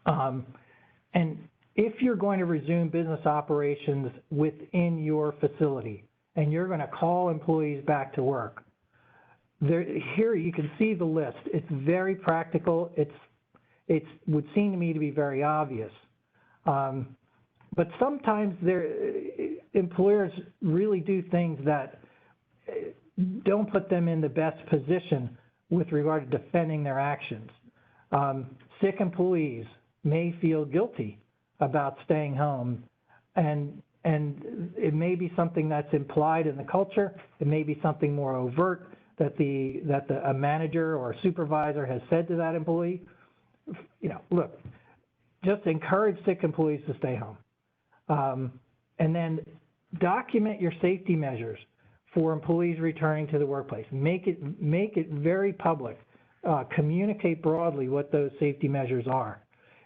And if you're going to resume business operations within your facility and you're going to call employees back to work, here you can see the list. It's very practical. It would seem to me to be very obvious. But sometimes employers really do things that don't put them in the best position with regard to defending their actions. Sick employees may feel guilty about staying home, and it may be something that's implied in the culture. It may be something more overt that a manager or a supervisor has said to that employee. Look, just encourage sick employees to stay home. And then document your safety measures for employees returning to the workplace. Make it very public. Communicate broadly what those safety measures are.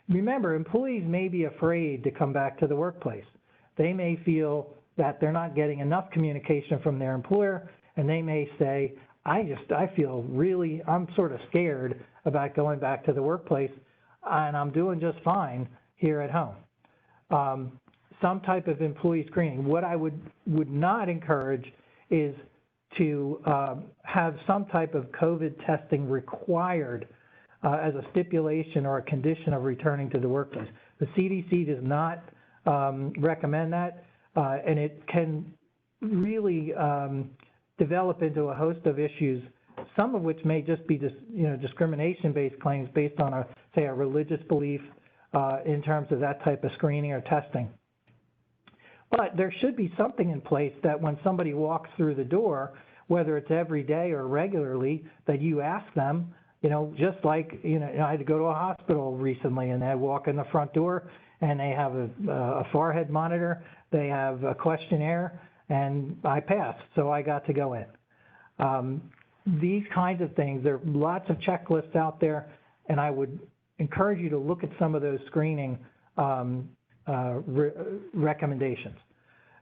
Remember, employees may be afraid to come back to the workplace. They may feel that they're not getting enough communication from their employer, and they may say, I'm sort of scared about going back to the workplace, and I'm doing just fine here at home. Some type of employee screening. What I would not encourage is to have some type of COVID testing required as a stipulation or a condition of returning to the workplace. The CDC does not recommend that, and it can really develop into a host of issues, some of which may just be discrimination-based claims based on a religious belief in terms of that type of screening or testing. But there should be something in place that when somebody walks through the door, whether it's every day or regularly, that you ask them, just like, I had to go to a hospital recently, and I walk in the front door and they have a forehead monitor, they have a questionnaire, and I passed, so I got to go in. These kinds of things, there are lots of checklists out there, and I would encourage you to look at some of those screening recommendations.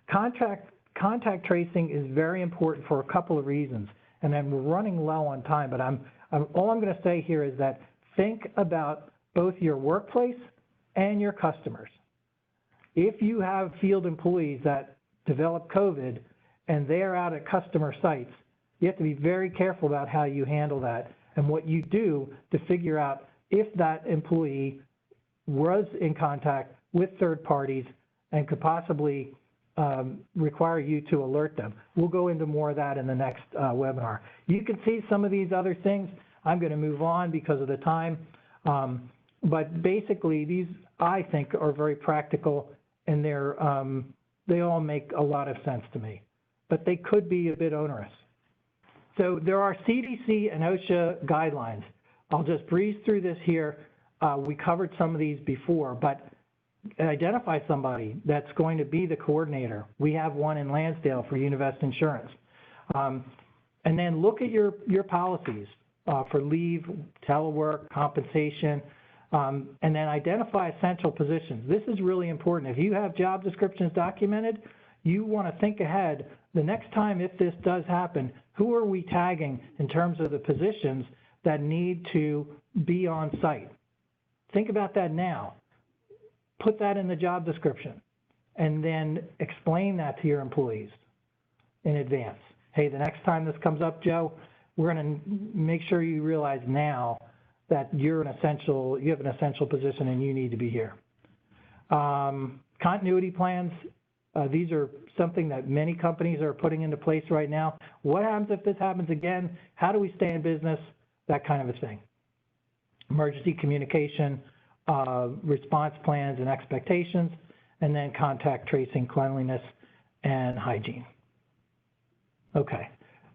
Contact tracing is very important for a couple of reasons, and then we're running low on time, but all I'm going to say here is that think about both your workplace and your customers. If you have field employees that develop COVID and they are out at customer sites, you have to be very careful about how you handle that and what you do to figure out if that employee was in contact with third parties and could possibly require you to alert them. We'll go into more of that in the next webinar. You can see some of these other things. I'm going to move on because of the time. But basically, these, I think, are very practical, and they all make a lot of sense to me. But they could be a bit onerous. So there are CDC and OSHA guidelines. I'll just breeze through this here. We covered some of these before, but identify somebody that's going to be the coordinator. We have one in Lansdale for Univest Insurance. And then look at your policies for leave, telework, compensation, and then identify essential positions. This is really important. If you have job descriptions documented, you want to think ahead. The next time, if this does happen, who are we tagging in terms of the positions that need to be on site? Think about that now. Put that in the job description, and then explain that to your employees in advance. Hey, the next time this comes up, Joe, we're going to make sure you realize now that you have an essential position and you need to be here. Continuity plans, these are something that many companies are putting into place right now. What happens if this happens again? How do we stay in business? That kind of a thing. Emergency communication, response plans and expectations, and then contact tracing, cleanliness, and hygiene. Okay,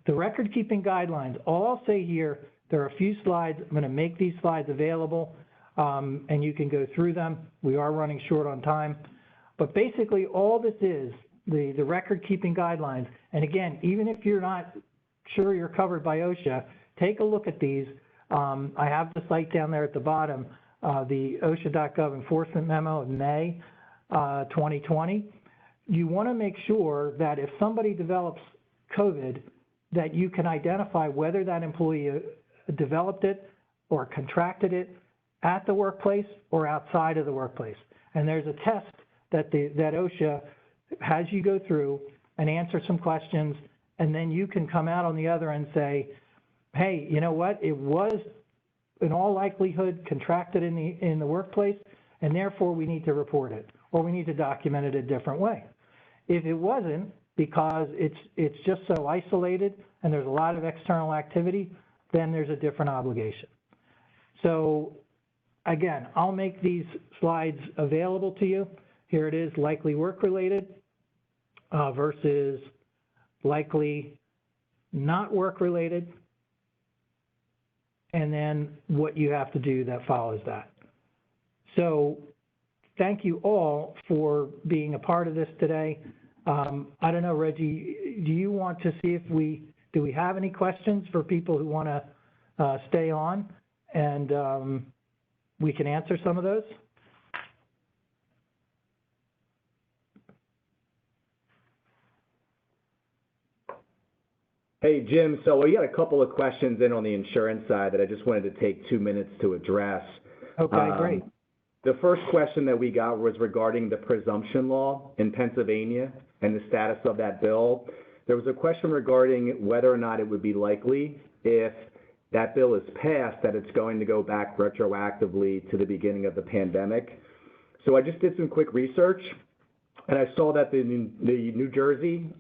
the record-keeping guidelines. All I'll say here, there are a few slides. I'm going to make these slides available, and you can go through them. We are running short on time. But basically, all this is the record-keeping guidelines. And again, even if you're not sure you're covered by OSHA, take a look at these. I have the site down there at the bottom, the OSHA.gov enforcement memo of May 2020. You want to make sure that if somebody develops COVID, that you can identify whether that employee developed it or contracted it at the workplace or outside of the workplace. And there's a test that OSHA has you go through and answer some questions, and then you can come out on the other end and say, hey, you know what, it was in all likelihood contracted in the workplace, and therefore we need to report it, or we need to document it a different way. If it wasn't, because it's just so isolated and there's a lot of external activity, then there's a different obligation. So again, I'll make these slides available to you. Here it is, likely work-related versus likely not work-related, and then what you have to do that follows that. So thank you all for being a part of this today. I don't know, Reggie, do you want to see if do we have any questions for people who want to stay on, and we can answer some of those? Hey, Jim, so we got a couple of questions in on the insurance side that I just wanted to take 2 minutes to address. Okay, great. The first question that we got was regarding the presumption law in Pennsylvania and the status of that bill. There was a question regarding whether or not it would be likely, if that bill is passed, that it's going to go back retroactively to the beginning of the pandemic. So I just did some quick research, and I saw that the New Jersey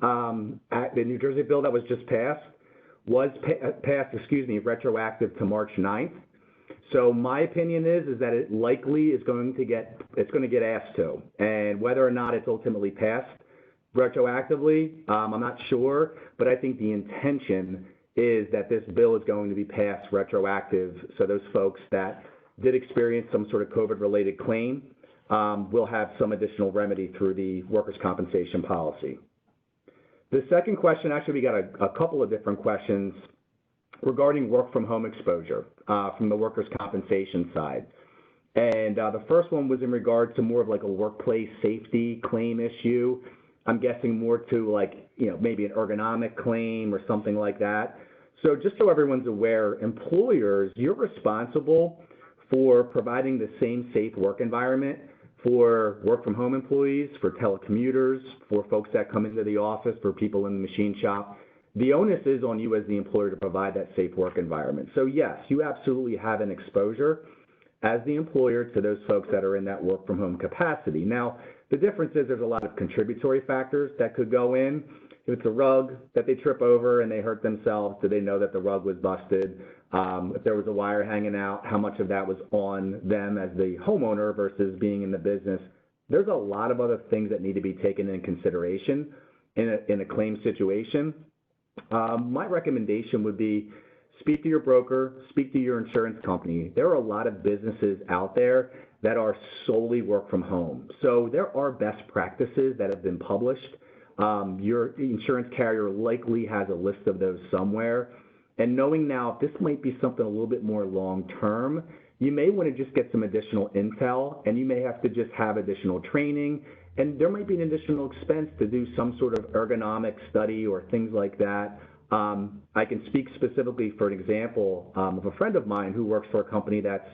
bill that was just passed was passed, retroactive to March 9th. So my opinion is that it likely is going to get asked to, and whether or not it's ultimately passed retroactively, I'm not sure, but I think the intention is that this bill is going to be passed retroactive. So those folks that did experience some sort of COVID-related claim will have some additional remedy through the workers' compensation policy. The second question, actually, we got a couple of different questions regarding work from home exposure from the workers' compensation side. And the first one was in regard to more of like a workplace safety claim issue. I'm guessing more to like, maybe an ergonomic claim or something like that. So just so everyone's aware, employers, you're responsible for providing the same safe work environment for work from home employees, for telecommuters, for folks that come into the office, for people in the machine shop. The onus is on you as the employer to provide that safe work environment. So yes, you absolutely have an exposure as the employer to those folks that are in that work from home capacity. Now, the difference is there's a lot of contributory factors that could go in. If it's a rug that they trip over and they hurt themselves, do they know that the rug was busted? If there was a wire hanging out, how much of that was on them as the homeowner versus being in the business? There's a lot of other things that need to be taken into consideration in a claim situation. My recommendation would be speak to your broker, speak to your insurance company. There are a lot of businesses out there that are solely work from home. So there are best practices that have been published. Your insurance carrier likely has a list of those somewhere. And knowing now if this might be something a little bit more long-term, you may want to just get some additional intel, and you may have to just have additional training, and there might be an additional expense to do some sort of ergonomic study or things like that. I can speak specifically for an example of a friend of mine who works for a company that's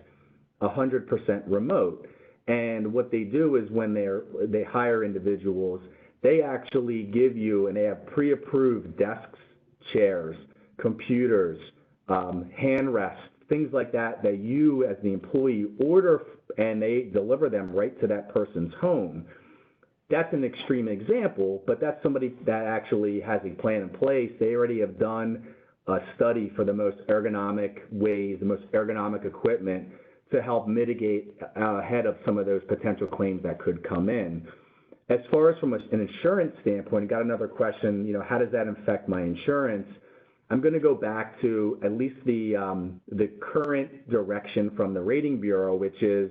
100% remote. And what they do is when they hire individuals, they actually give you, and they have pre-approved desks, chairs, computers, hand rests, things like that, that you as the employee order, and they deliver them right to that person's home. That's an extreme example, but that's somebody that actually has a plan in place. They already have done a study for the most ergonomic ways, the most ergonomic equipment to help mitigate ahead of some of those potential claims that could come in. As far as from an insurance standpoint, I got another question, how does that affect my insurance? I'm going to go back to at least the current direction from the Rating Bureau, which is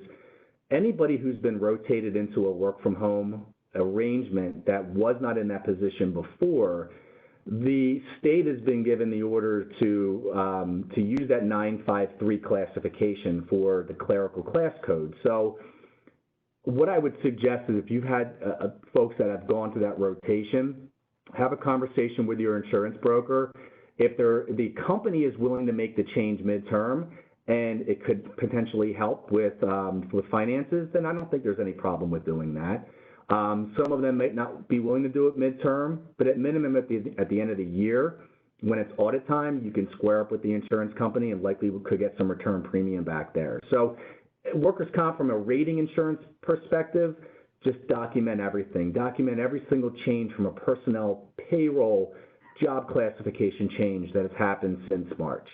anybody who's been rotated into a work from home arrangement that was not in that position before, the state has been given the order to use that 953 classification for the clerical class code. So what I would suggest is if you've had folks that have gone through that rotation, have a conversation with your insurance broker. If the company is willing to make the change midterm and it could potentially help with finances, then I don't think there's any problem with doing that. Some of them might not be willing to do it midterm, but at minimum at the end of the year, when it's audit time, you can square up with the insurance company and likely could get some return premium back there. So workers' comp from a rating insurance perspective, just document everything. Document every single change from a personnel, payroll, job classification change that has happened since March.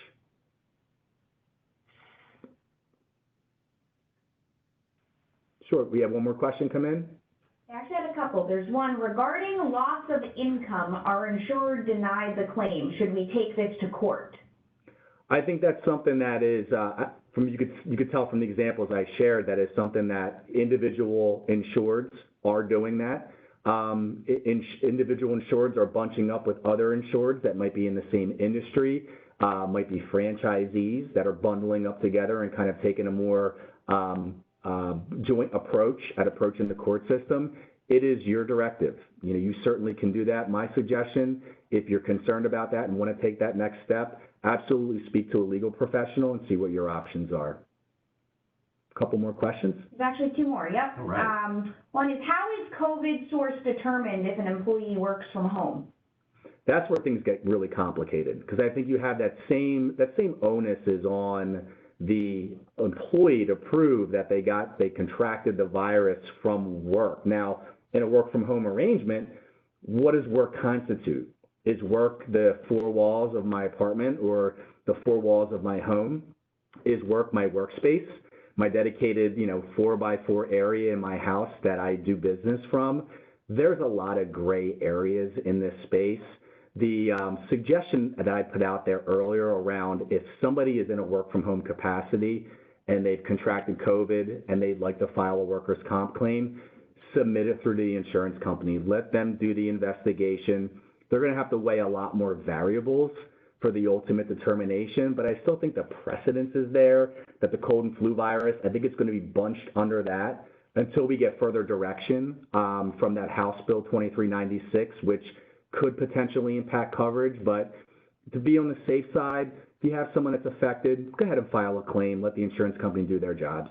Sure, we have one more question come in. I actually had a couple. There's one regarding loss of income. Our insurer denied the claim. Should we take this to court? I think that's something that is, you could tell from the examples I shared, that is something that individual insureds are doing that. Individual insureds are bunching up with other insureds that might be in the same industry, might be franchisees that are bundling up together and kind of taking a more joint approach at approaching the court system. It is your directive. You certainly can do that. My suggestion, if you're concerned about that and want to take that next step, absolutely speak to a legal professional and see what your options are. A couple more questions? There's actually two more, yep. All right. One is, how is COVID source determined if an employee works from home? That's where things get really complicated, because I think you have that same onus is on the employee to prove that they contracted the virus from work. Now, in a work from home arrangement, what does work constitute? Is work the four walls of my apartment or the four walls of my home? Is work my workspace, my dedicated 4x4 area in my house that I do business from? There's a lot of gray areas in this space. the suggestion that I put out there earlier around if somebody is in a work from home capacity and they've contracted COVID and they'd like to file a workers' comp claim, submit it through the insurance company. Let them do the investigation. They're going to have to weigh a lot more variables for the ultimate determination, but I still think the precedence is there that the cold and flu virus, I think it's going to be bunched under that until we get further direction from that House Bill 2396, which could potentially impact coverage. But to be on the safe side, if you have someone that's affected, go ahead and file a claim. Let the insurance company do their jobs.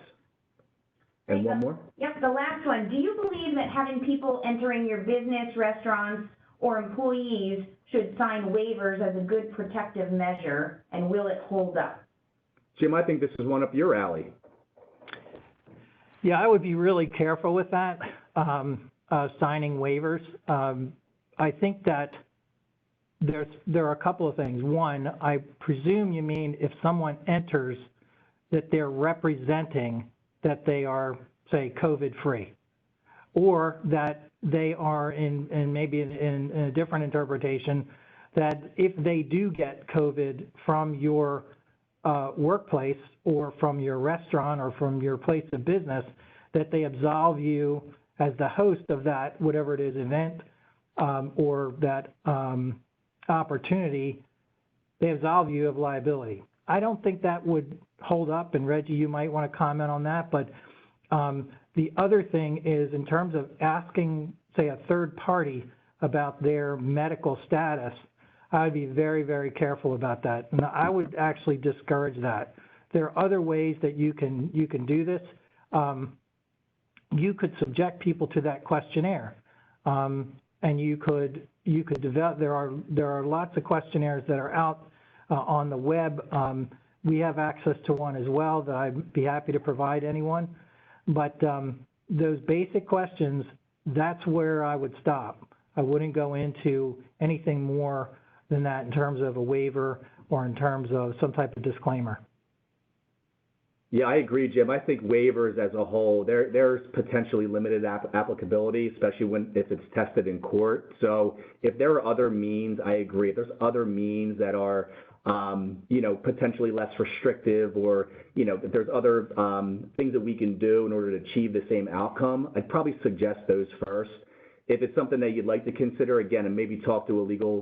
And one more? Yep, the last one. Do you believe that having people entering your business, restaurants, or employees should sign waivers as a good protective measure, and will it hold up? Jim, I think this is one up your alley. Yeah, I would be really careful with that, signing waivers. I think that there are a couple of things. One, I presume you mean if someone enters that they're representing that they are, say, COVID-free, or that they are maybe in a different interpretation, that if they do get COVID from your workplace or from your restaurant or from your place of business, that they absolve you as the host of that, whatever it is, event or that opportunity, they absolve you of liability. I don't think that would hold up, and Reggie, you might want to comment on that, but the other thing is in terms of asking, say, a third party about their medical status, I would be very, very careful about that. And I would actually discourage that. There are other ways that you can do this. You could subject people to that questionnaire, and you could develop. There are lots of questionnaires that are out on the web. We have access to one as well that I'd be happy to provide anyone. But those basic questions, that's where I would stop. I wouldn't go into anything more than that in terms of a waiver or in terms of some type of disclaimer. Yeah, I agree, Jim. I think waivers as a whole, there's potentially limited applicability, especially if it's tested in court. So if there are other means, I agree. If there's other means that are potentially less restrictive, or, if there's other things that we can do in order to achieve the same outcome, I'd probably suggest those first. If it's something that you'd like to consider, again, and maybe talk to a legal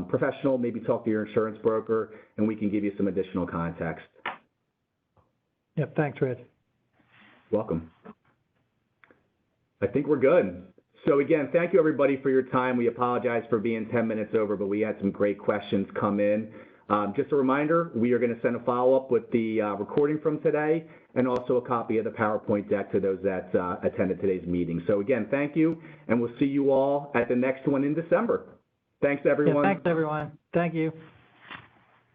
professional, maybe talk to your insurance broker, and we can give you some additional context. Yep, thanks, Rich. Welcome. I think we're good. So again, thank you everybody for your time. We apologize for being 10 minutes over, but we had some great questions come in. Just a reminder, we are going to send a follow-up with the recording from today and also a copy of the PowerPoint deck to those that attended today's meeting. So again, thank you, and we'll see you all at the next one in December. Thanks, everyone. Yeah, thanks, everyone. Thank you.